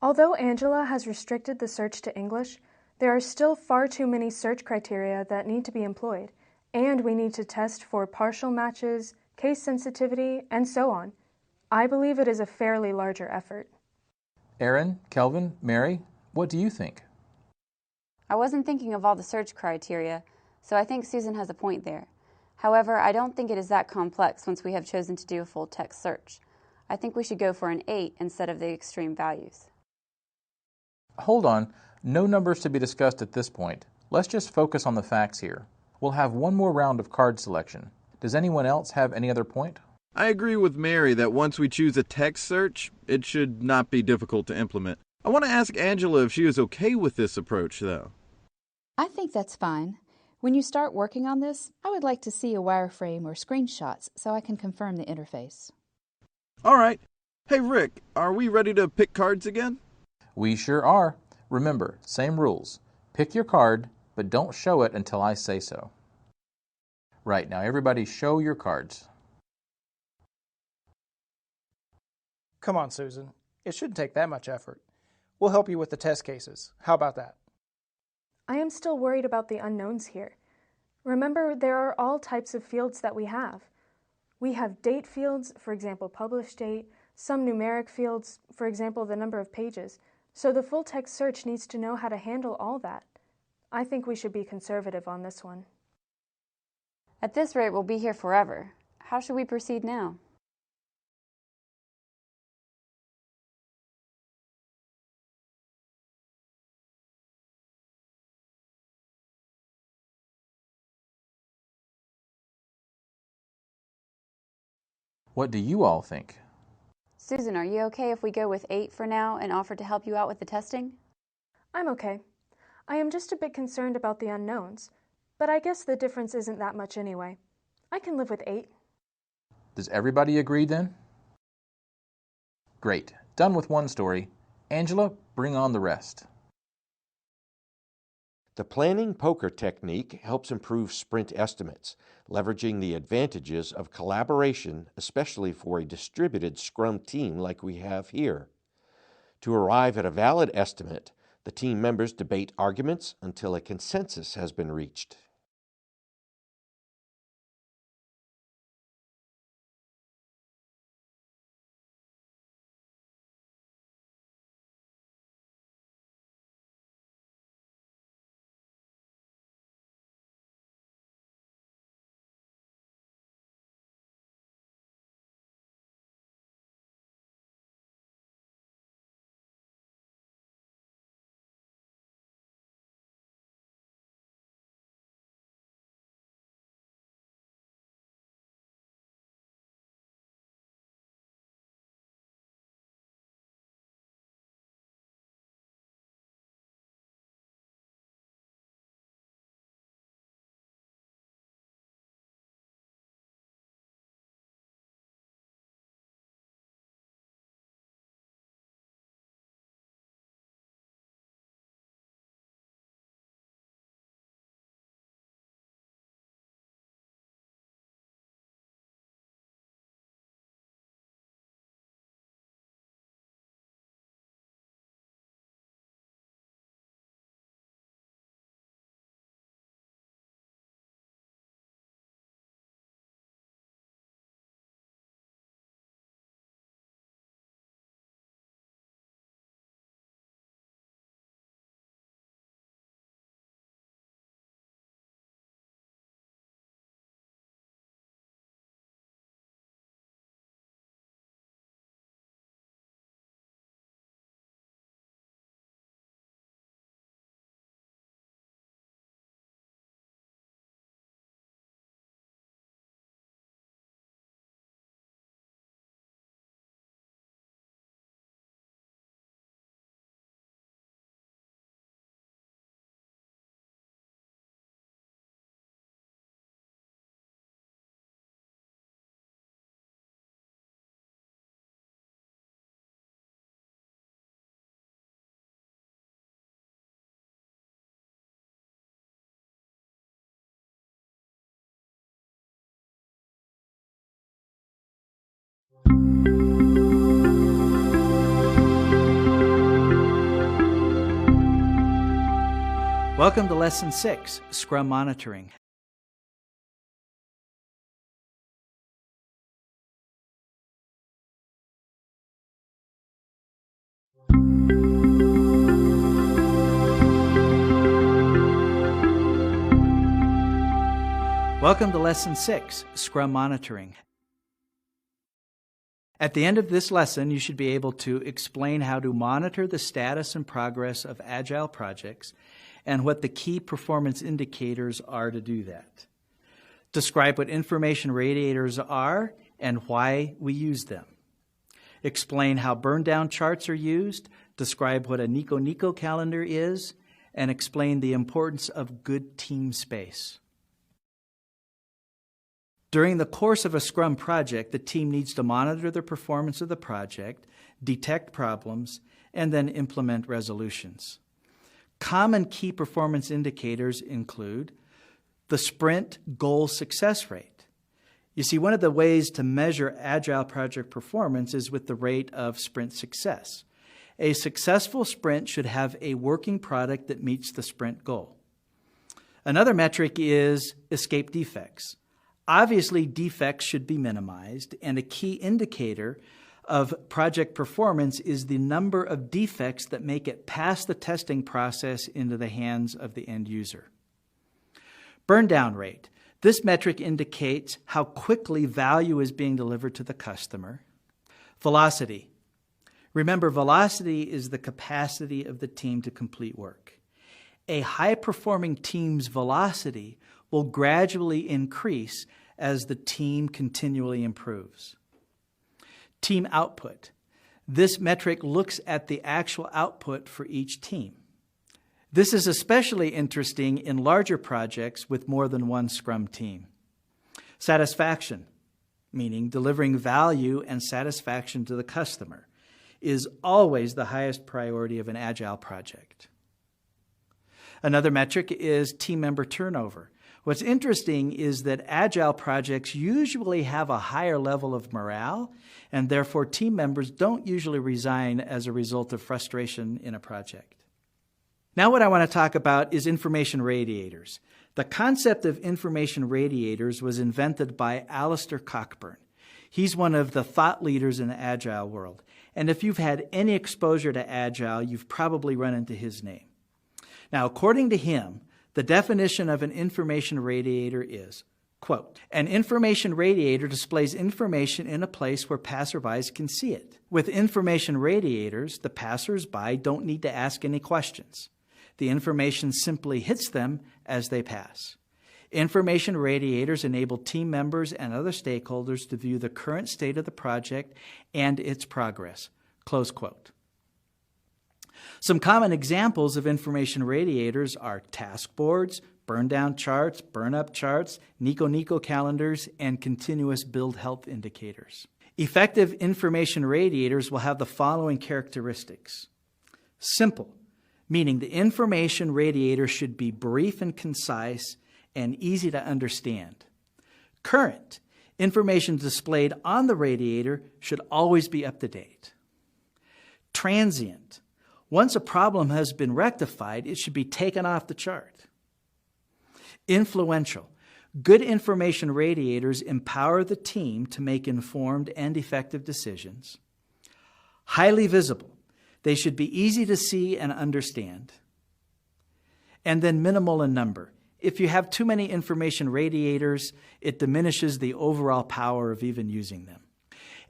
Although Angela has restricted the search to English, there are still far too many search criteria that need to be employed, and we need to test for partial matches, case sensitivity, and so on. I believe it is a fairly larger effort. Aaron, Kelvin, Mary, what do you think? I wasn't thinking of all the search criteria, so I think Susan has a point there. However, I don't think it is that complex once we have chosen to do a full text search. I think we should go for an 8 instead of the extreme values. Hold on, no numbers to be discussed at this point. Let's just focus on the facts here. We'll have one more round of card selection. Does anyone else have any other point? I agree with Mary that once we choose a text search, it should not be difficult to implement. I want to ask Angela if she is okay with this approach, though. I think that's fine. When you start working on this, I would like to see a wireframe or screenshots so I can confirm the interface. All right. Hey, Rick, are we ready to pick cards again? We sure are. Remember, same rules. Pick your card, but don't show it until I say so. Right, now everybody show your cards. Come on, Susan. It shouldn't take that much effort. We'll help you with the test cases. How about that? I am still worried about the unknowns here. Remember, there are all types of fields that we have. We have date fields, for example, published date, some numeric fields, for example, the number of pages. So the full text search needs to know how to handle all that. I think we should be conservative on this one. At this rate, we'll be here forever. How should we proceed now? What do you all think? Susan, are you okay if we go with 8 for now and offer to help you out with the testing? I'm okay. I am just a bit concerned about the unknowns, but I guess the difference isn't that much anyway. I can live with 8. Does everybody agree then? Great. Done with one story. Angela, bring on the rest. The planning poker technique helps improve sprint estimates, leveraging the advantages of collaboration, especially for a distributed Scrum team like we have here. To arrive at a valid estimate, the team members debate arguments until a consensus has been reached. Welcome to Lesson 6, Scrum Monitoring. Welcome to Lesson 6, Scrum Monitoring. At the end of this lesson, you should be able to explain how to monitor the status and progress of Agile projects and what the key performance indicators are to do that. Describe what information radiators are and why we use them. Explain how burn-down charts are used, describe what a Nico calendar is, and explain the importance of good team space. During the course of a Scrum project, the team needs to monitor the performance of the project, detect problems, and then implement resolutions. Common key performance indicators include the sprint goal success rate. You see, one of the ways to measure Agile project performance is with the rate of sprint success. A successful sprint should have a working product that meets the sprint goal. Another metric is escape defects. Obviously, defects should be minimized, and a key indicator of project performance is the number of defects that make it past the testing process into the hands of the end user. Burn-down rate. This metric indicates how quickly value is being delivered to the customer. Velocity. Remember, velocity is the capacity of the team to complete work. A high-performing team's velocity will gradually increase as the team continually improves. Team output. This metric looks at the actual output for each team. This is especially interesting in larger projects with more than one Scrum team. Satisfaction, meaning delivering value and satisfaction to the customer, is always the highest priority of an Agile project. Another metric is team member turnover. What's interesting is that Agile projects usually have a higher level of morale, and therefore team members don't usually resign as a result of frustration in a project. Now what I want to talk about is information radiators. The concept of information radiators was invented by Alistair Cockburn. He's one of the thought leaders in the Agile world, and if you've had any exposure to Agile, you've probably run into his name. Now, according to him, the definition of an information radiator is, quote, an information radiator displays information in a place where passerbys can see it. With information radiators, the passers-by don't need to ask any questions. The information simply hits them as they pass. Information radiators enable team members and other stakeholders to view the current state of the project and its progress, close quote. Some common examples of information radiators are task boards, burn-down charts, burn-up charts, Nico calendars, and continuous build health indicators. Effective information radiators will have the following characteristics. Simple, meaning the information radiator should be brief and concise and easy to understand. Current, information displayed on the radiator should always be up to date. Transient, once a problem has been rectified, it should be taken off the chart. Influential. Good information radiators empower the team to make informed and effective decisions. Highly visible. They should be easy to see and understand. And then minimal in number. If you have too many information radiators, it diminishes the overall power of even using them.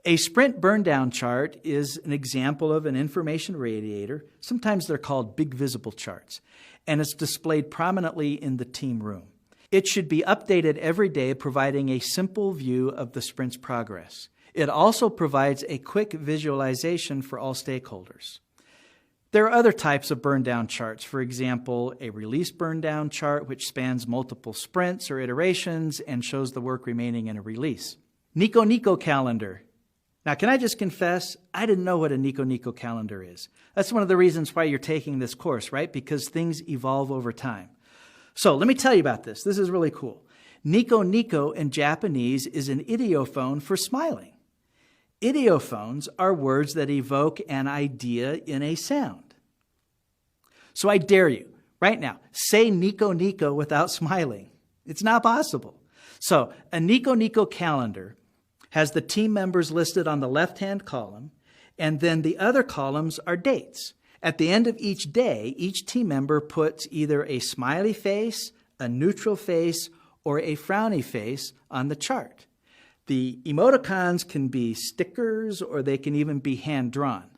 A sprint burn-down chart is an example of an information radiator. Sometimes they're called big visible charts, and it's displayed prominently in the team room. It should be updated every day, providing a simple view of the sprint's progress. It also provides a quick visualization for all stakeholders. There are other types of burn-down charts. For example, a release burn-down chart, which spans multiple sprints or iterations and shows the work remaining in a release. Nico calendar. Now, can I just confess, I didn't know what a Nico calendar is. That's one of the reasons why you're taking this course, right? Because things evolve over time. So let me tell you about this. This is really cool. Nico in Japanese is an idiophone for smiling. Idiophones are words that evoke an idea in a sound. So I dare you, Right now, say Nico Nico without smiling. It's not possible. So a Nico Nico calendar has the team members listed on the left-hand column, and then the other columns are dates. At the end of each day, each team member puts either a smiley face, a neutral face, or a frowny face on the chart. The emoticons can be stickers or they can even be hand-drawn.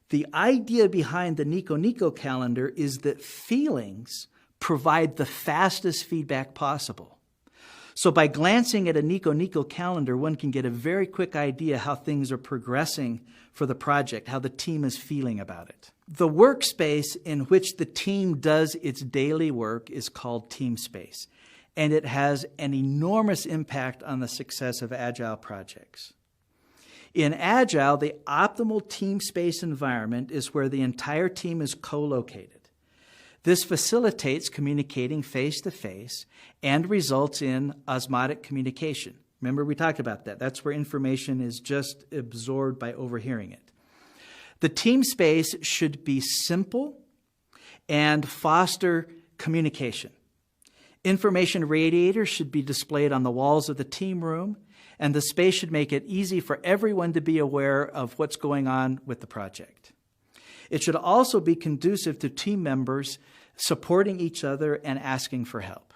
The idea behind the Nico Nico calendar is that feelings provide the fastest feedback possible. So by glancing at a Nico Nico calendar, one can get a very quick idea how things are progressing for the project, how the team is feeling about it. The workspace in which the team does its daily work is called team space, and it has an enormous impact on the success of Agile projects. In Agile, the optimal team space environment is where the entire team is co-located. This facilitates communicating face-to-face and results in osmotic communication. Remember, we talked about that. That's where information is just absorbed by overhearing it. The team space should be simple and foster communication. Information radiators should be displayed on the walls of the team room, and the space should make it easy for everyone to be aware of what's going on with the project. It should also be conducive to team members supporting each other and asking for help.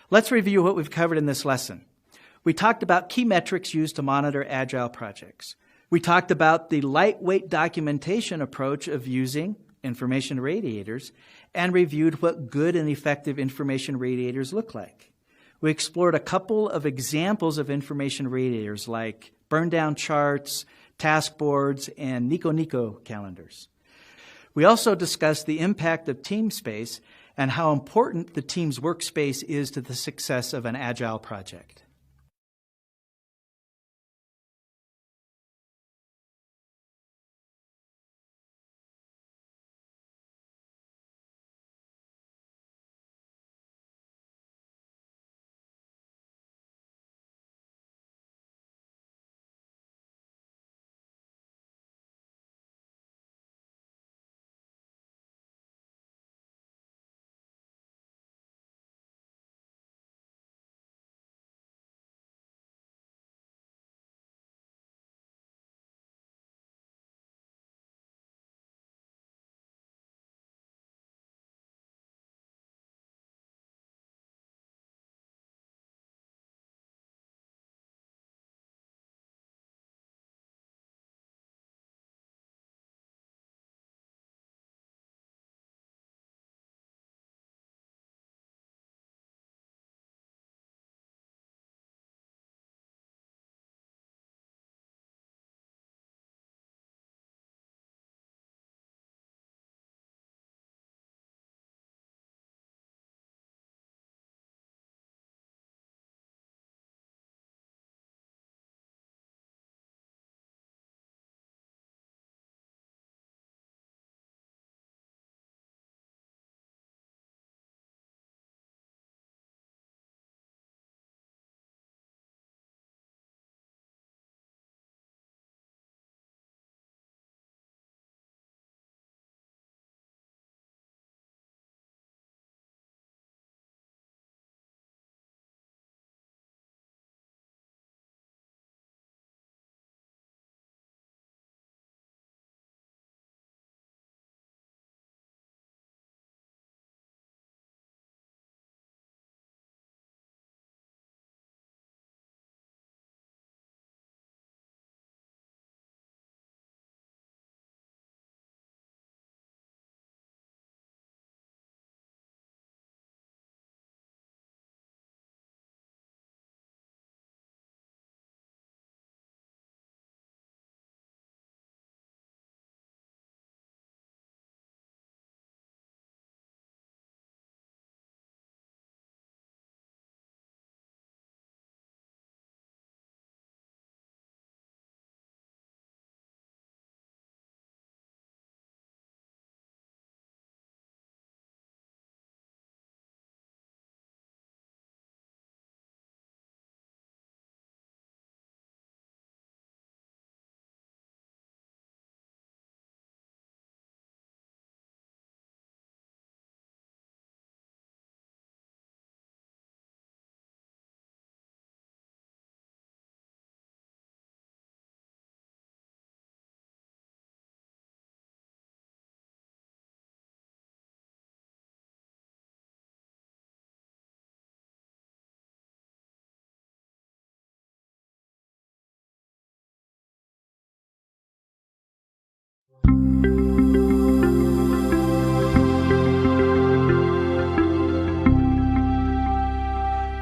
Let's review what we've covered in this lesson. We talked about key metrics used to monitor Agile projects. We talked about the lightweight documentation approach of using information radiators and reviewed what good and effective information radiators look like. We explored a couple of examples of information radiators like burn-down charts, task boards, and Nico Nico calendars. We also discussed the impact of team space and how important the team's workspace is to the success of an Agile project.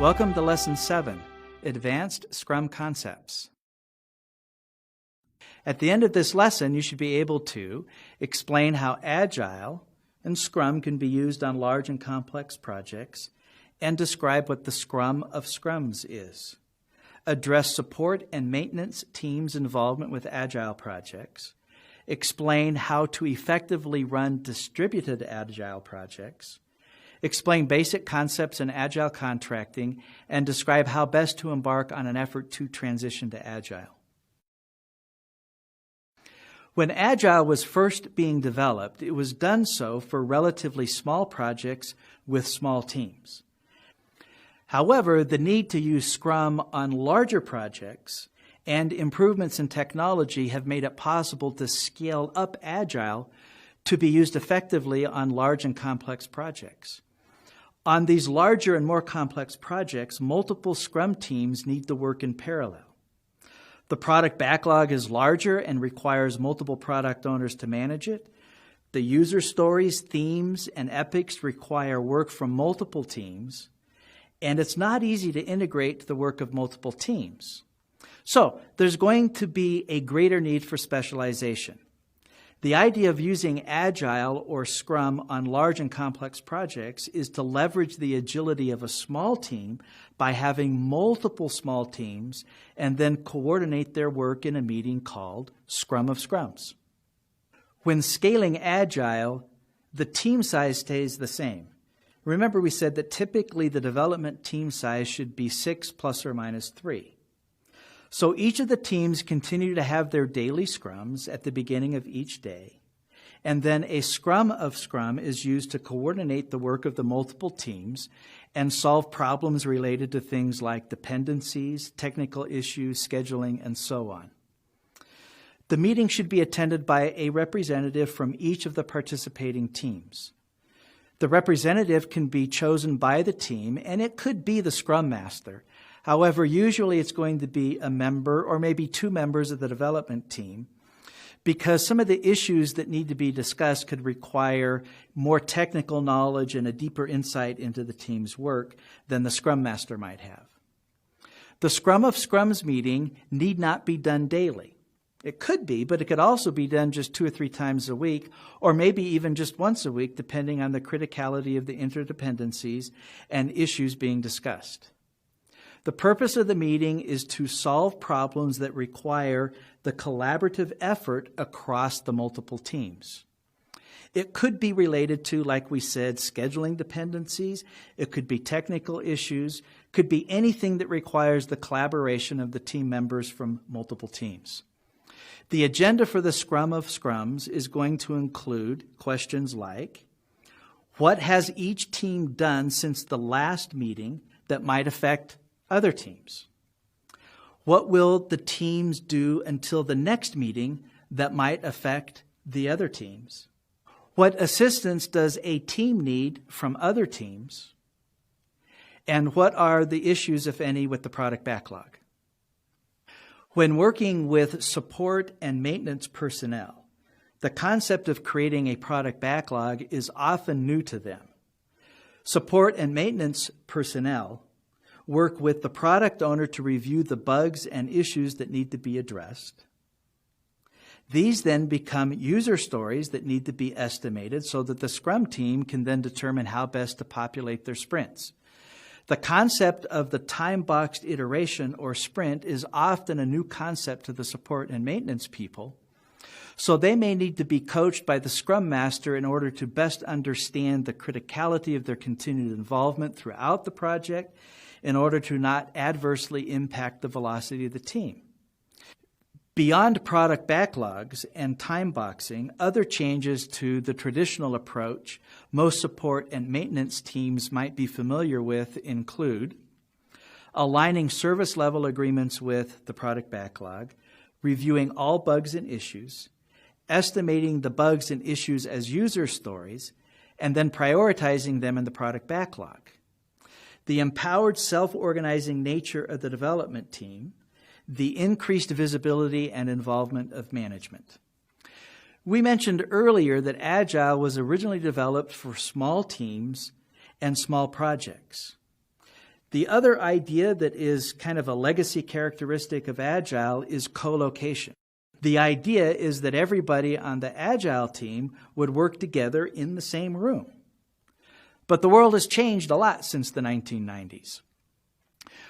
Welcome to Lesson 7, Advanced Scrum Concepts. At the end of this lesson, you should be able to explain how Agile and Scrum can be used on large and complex projects, and describe what the Scrum of Scrums is. Address support and maintenance teams' involvement with Agile projects. Explain how to effectively run distributed Agile projects. Explain basic concepts in Agile contracting, and describe how best to embark on an effort to transition to Agile. When Agile was first being developed, it was done so for relatively small projects with small teams. However, the need to use Scrum on larger projects and improvements in technology have made it possible to scale up Agile to be used effectively on large and complex projects. On these larger and more complex projects, multiple Scrum teams need to work in parallel. The product backlog is larger and requires multiple product owners to manage it. The user stories, themes, and epics require work from multiple teams, and it's not easy to integrate the work of multiple teams. So there's going to be a greater need for specialization. The idea of using Agile or Scrum on large and complex projects is to leverage the agility of a small team by having multiple small teams and then coordinate their work in a meeting called Scrum of Scrums. When scaling Agile, the team size stays the same. Remember, we said that typically the development team size should be 6 plus or minus 3. So each of the teams continue to have their daily scrums at the beginning of each day, and then a Scrum of Scrum is used to coordinate the work of the multiple teams and solve problems related to things like dependencies, technical issues, scheduling, and so on. The meeting should be attended by a representative from each of the participating teams. The representative can be chosen by the team, and it could be the Scrum Master. However, usually it's going to be a member or maybe 2 members of the development team, because some of the issues that need to be discussed could require more technical knowledge and a deeper insight into the team's work than the Scrum Master might have. The Scrum of Scrums meeting need not be done daily. It could be, but it could also be done just 2 or 3 times a week, or maybe even just once a week, depending on the criticality of the interdependencies and issues being discussed. The purpose of the meeting is to solve problems that require the collaborative effort across the multiple teams. It could be related to, like we said, scheduling dependencies. It could be technical issues. Could be anything that requires the collaboration of the team members from multiple teams. The agenda for the Scrum of Scrums is going to include questions like, what has each team done since the last meeting that might affect other teams? What will the teams do until the next meeting that might affect the other teams? What assistance does a team need from other teams? And what are the issues, if any, with the product backlog? When working with support and maintenance personnel, the concept of creating a product backlog is often new to them. Support and maintenance personnel work with the product owner to review the bugs and issues that need to be addressed. These then become user stories that need to be estimated so that the Scrum team can then determine how best to populate their sprints. The concept of the time-boxed iteration or sprint is often a new concept to the support and maintenance people, so they may need to be coached by the Scrum Master in order to best understand the criticality of their continued involvement throughout the project in order to not adversely impact the velocity of the team. Beyond product backlogs and time boxing, other changes to the traditional approach most support and maintenance teams might be familiar with include aligning service level agreements with the product backlog, reviewing all bugs and issues, estimating the bugs and issues as user stories, and then prioritizing them in the product backlog. The empowered self-organizing nature of the development team, the increased visibility and involvement of management. We mentioned earlier that Agile was originally developed for small teams and small projects. The other idea that is kind of a legacy characteristic of Agile is co-location. The idea is that everybody on the Agile team would work together in the same room. But the world has changed a lot since the 1990s.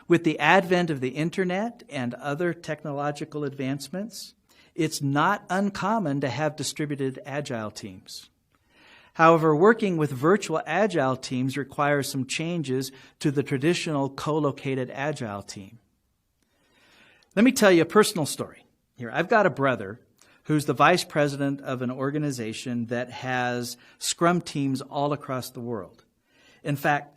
With the advent of the internet and other technological advancements, it's not uncommon to have distributed Agile teams. However, working with virtual Agile teams requires some changes to the traditional co-located Agile team. Let me tell you a personal story. Here, I've got a brother who's the vice president of an organization that has Scrum teams all across the world. In fact,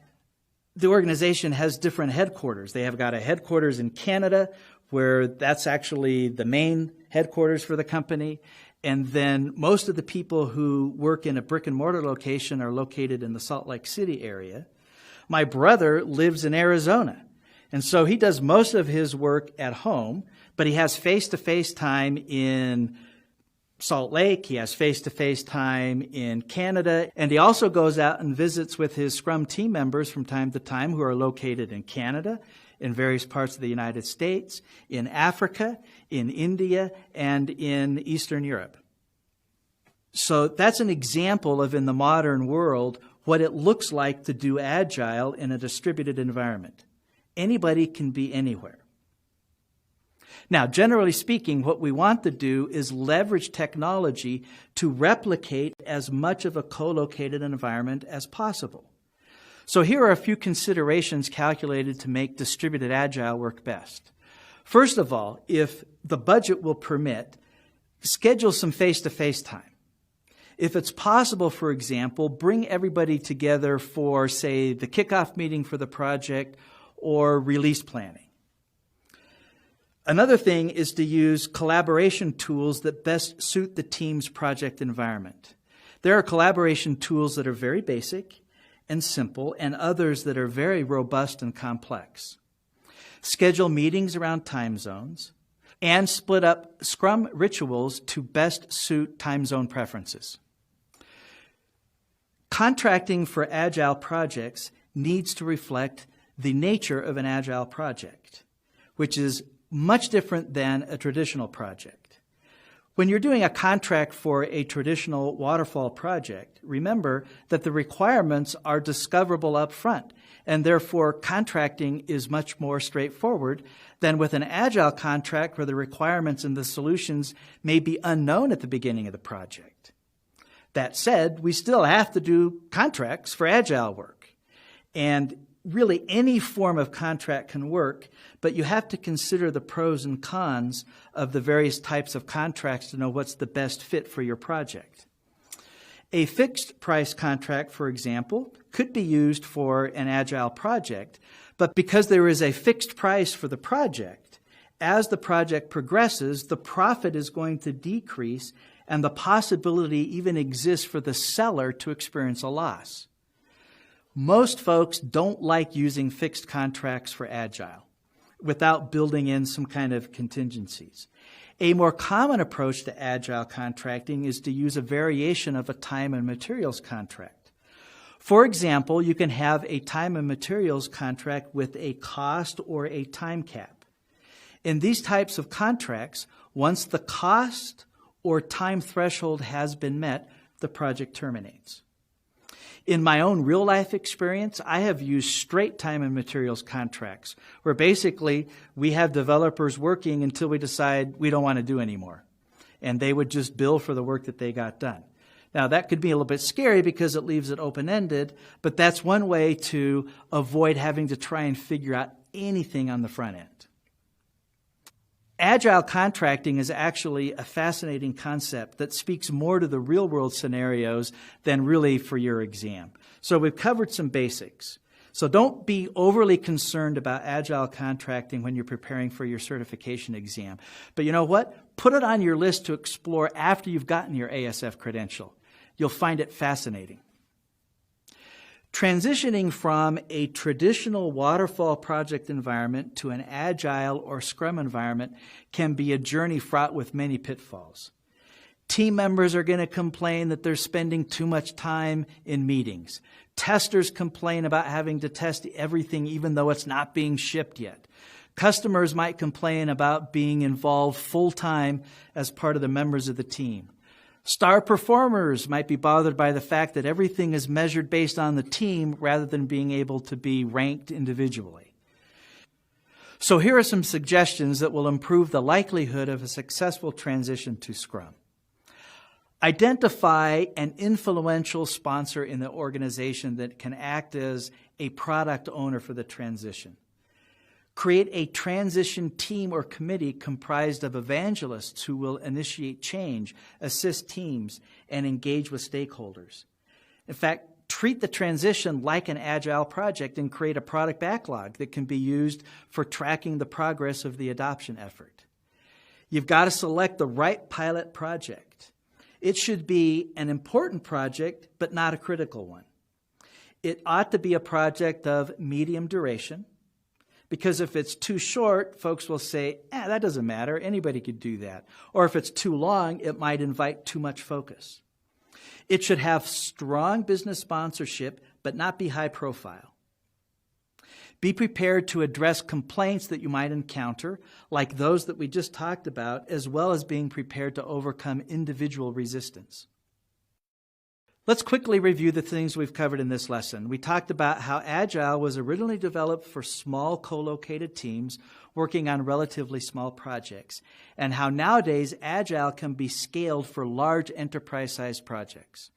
the organization has different headquarters. They have got a headquarters in Canada, where that's actually the main headquarters for the company. And then most of the people who work in a brick and mortar location are located in the Salt Lake City area. My brother lives in Arizona. And so he does most of his work at home, but he has face-to-face time in Salt Lake, he has face-to-face time in Canada, and he also goes out and visits with his Scrum team members from time to time who are located in Canada, in various parts of the United States, in Africa, in India, and in Eastern Europe. So that's an example of, in the modern world, what it looks like to do Agile in a distributed environment. Anybody can be anywhere. Now, generally speaking, what we want to do is leverage technology to replicate as much of a co-located environment as possible. So here are a few considerations calculated to make distributed Agile work best. First of all, if the budget will permit, schedule some face-to-face time. If it's possible, for example, bring everybody together for, say, the kickoff meeting for the project or release planning. Another thing is to use collaboration tools that best suit the team's project environment. There are collaboration tools that are very basic and simple, and others that are very robust and complex. Schedule meetings around time zones, and split up Scrum rituals to best suit time zone preferences. Contracting for Agile projects needs to reflect the nature of an Agile project, which is much different than a traditional project. When you're doing a contract for a traditional waterfall project, remember that the requirements are discoverable up front, and therefore contracting is much more straightforward than with an Agile contract where the requirements and the solutions may be unknown at the beginning of the project. That said, we still have to do contracts for Agile work. And really any form of contract can work, but you have to consider the pros and cons of the various types of contracts to know what's the best fit for your project. A fixed price contract, for example, could be used for an Agile project, but because there is a fixed price for the project, as the project progresses, the profit is going to decrease and the possibility even exists for the seller to experience a loss. Most folks don't like using fixed contracts for Agile without building in some kind of contingencies. A more common approach to Agile contracting is to use a variation of a time and materials contract. For example, you can have a time and materials contract with a cost or a time cap. In these types of contracts, once the cost or time threshold has been met, the project terminates. In my own real-life experience, I have used straight time and materials contracts, where basically we have developers working until we decide we don't want to do anymore. And they would just bill for the work that they got done. Now, that could be a little bit scary because it leaves it open-ended, but that's one way to avoid having to try and figure out anything on the front end. Agile contracting is actually a fascinating concept that speaks more to the real-world scenarios than really for your exam. So we've covered some basics. So don't be overly concerned about Agile contracting when you're preparing for your certification exam. But you know what? Put it on your list to explore after you've gotten your ASF credential. You'll find it fascinating. Transitioning from a traditional waterfall project environment to an Agile or Scrum environment can be a journey fraught with many pitfalls. Team members are going to complain that they're spending too much time in meetings. Testers complain about having to test everything even though it's not being shipped yet. Customers might complain about being involved full-time as part of the members of the team. Star performers might be bothered by the fact that everything is measured based on the team rather than being able to be ranked individually. So here are some suggestions that will improve the likelihood of a successful transition to Scrum. Identify an influential sponsor in the organization that can act as a product owner for the transition. Create a transition team or committee comprised of evangelists who will initiate change, assist teams, and engage with stakeholders. In fact, treat the transition like an Agile project and create a product backlog that can be used for tracking the progress of the adoption effort. You've got to select the right pilot project. It should be an important project, but not a critical one. It ought to be a project of medium duration, because if it's too short, folks will say, that doesn't matter, anybody could do that. Or if it's too long, it might invite too much focus. It should have strong business sponsorship, but not be high profile. Be prepared to address complaints that you might encounter, like those that we just talked about, as well as being prepared to overcome individual resistance. Let's quickly review the things we've covered in this lesson. We talked about how Agile was originally developed for small co-located teams working on relatively small projects, and how nowadays Agile can be scaled for large enterprise-sized projects.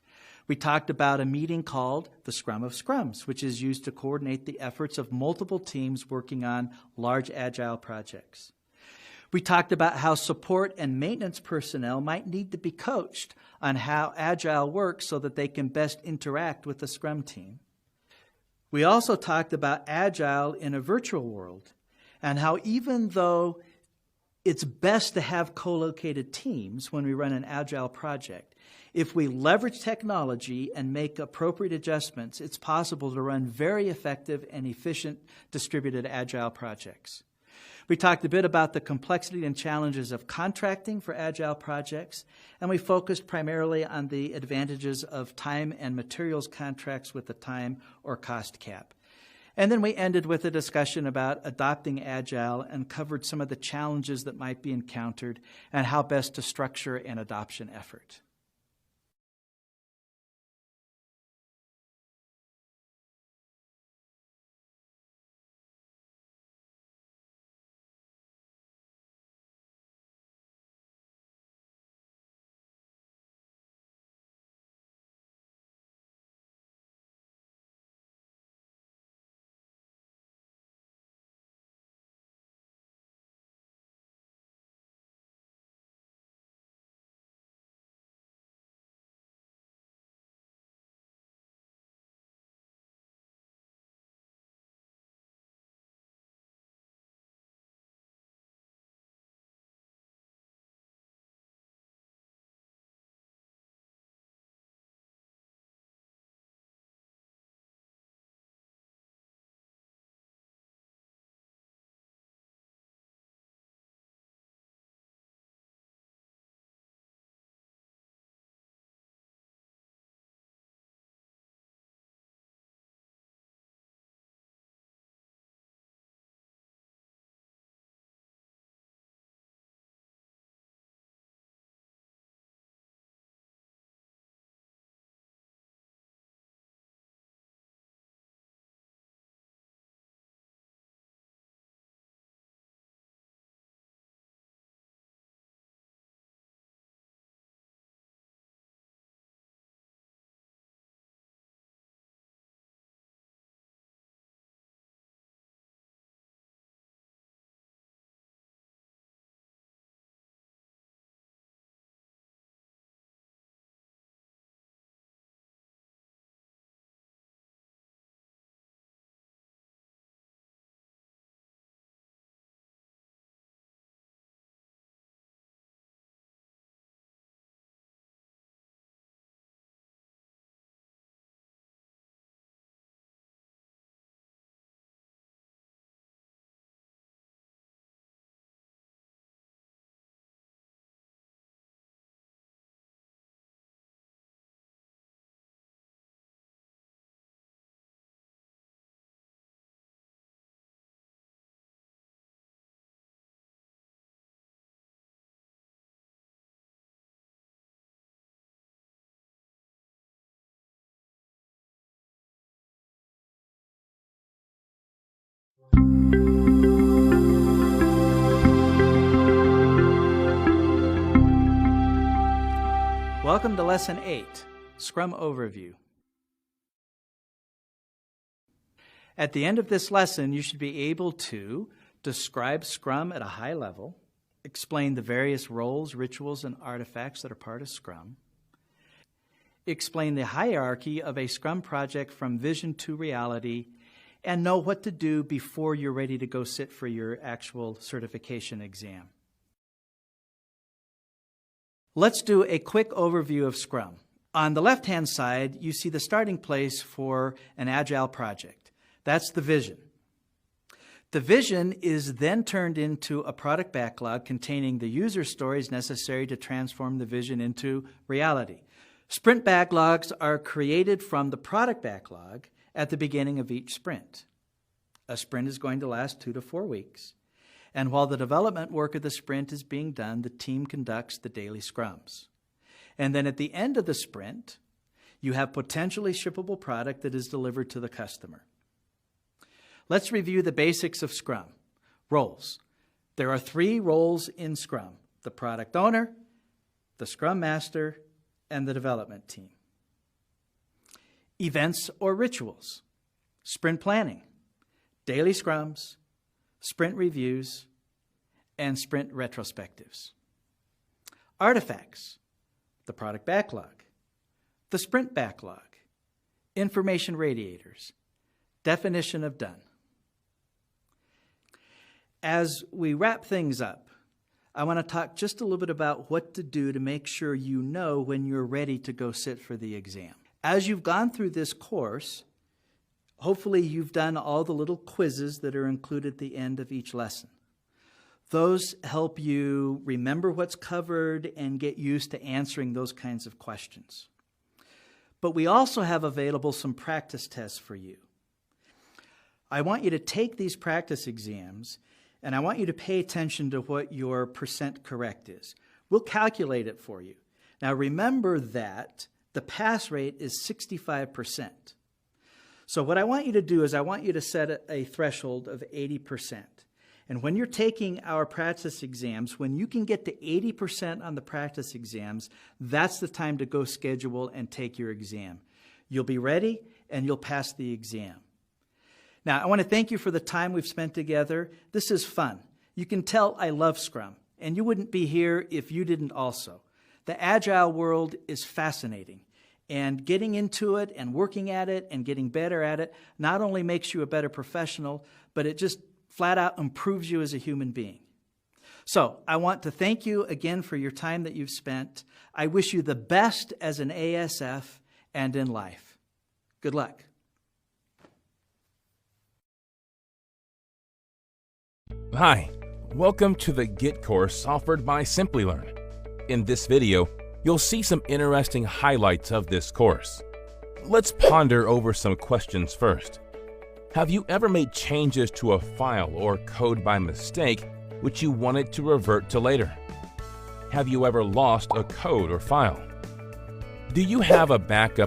We talked about a meeting called the Scrum of Scrums, which is used to coordinate the efforts of multiple teams working on large Agile projects. We talked about how support and maintenance personnel might need to be coached on how Agile works so that they can best interact with the Scrum team. We also talked about Agile in a virtual world and how even though it's best to have co-located teams when we run an Agile project, if we leverage technology and make appropriate adjustments, it's possible to run very effective and efficient distributed Agile projects. We talked a bit about the complexity and challenges of contracting for Agile projects, and we focused primarily on the advantages of time and materials contracts with a time or cost cap. And then we ended with a discussion about adopting Agile and covered some of the challenges that might be encountered and how best to structure an adoption effort. Welcome to Lesson 8, Scrum Overview. At the end of this lesson, you should be able to describe Scrum at a high level, explain the various roles, rituals, and artifacts that are part of Scrum, explain the hierarchy of a Scrum project from vision to reality, and know what to do before you're ready to go sit for your actual certification exam. Let's do a quick overview of Scrum. On the left-hand side, you see the starting place for an Agile project. That's the vision. The vision is then turned into a product backlog containing the user stories necessary to transform the vision into reality. Sprint backlogs are created from the product backlog at the beginning of each sprint. A sprint is going to last 2 to 4 weeks. And while the development work of the sprint is being done, the team conducts the daily scrums. And then at the end of the sprint, you have potentially shippable product that is delivered to the customer. Let's review the basics of Scrum. Roles. There are 3 roles in Scrum: the product owner, the Scrum Master, and the development team. Events or rituals. Sprint planning, daily scrums, sprint reviews, and sprint retrospectives. Artifacts, the product backlog, the sprint backlog, information radiators, definition of done. As we wrap things up, I want to talk just a little bit about what to do to make sure you know when you're ready to go sit for the exam. As you've gone through this course, hopefully you've done all the little quizzes that are included at the end of each lesson. Those help you remember what's covered and get used to answering those kinds of questions. But we also have available some practice tests for you. I want you to take these practice exams, and I want you to pay attention to what your percent correct is. We'll calculate it for you. Now remember that the pass rate is 65%. So what I want you to do is I want you to set a threshold of 80%. And when you're taking our practice exams, when you can get to 80% on the practice exams, that's the time to go schedule and take your exam. You'll be ready and you'll pass the exam. Now, I want to thank you for the time we've spent together. This is fun. You can tell I love Scrum, and you wouldn't be here if you didn't also. The Agile world is fascinating. And getting into it and working at it and getting better at it not only makes you a better professional, but it just flat out improves you as a human being. So I want to thank you again for your time that you've spent. I wish you the best as an ASF and in life. Good luck. Hi, welcome to the Git course offered by Simplilearn. In this video, you'll see some interesting highlights of this course. Let's ponder over some questions first. Have you ever made changes to a file or code by mistake which you wanted to revert to later? Have you ever lost a code or file? Do you have a backup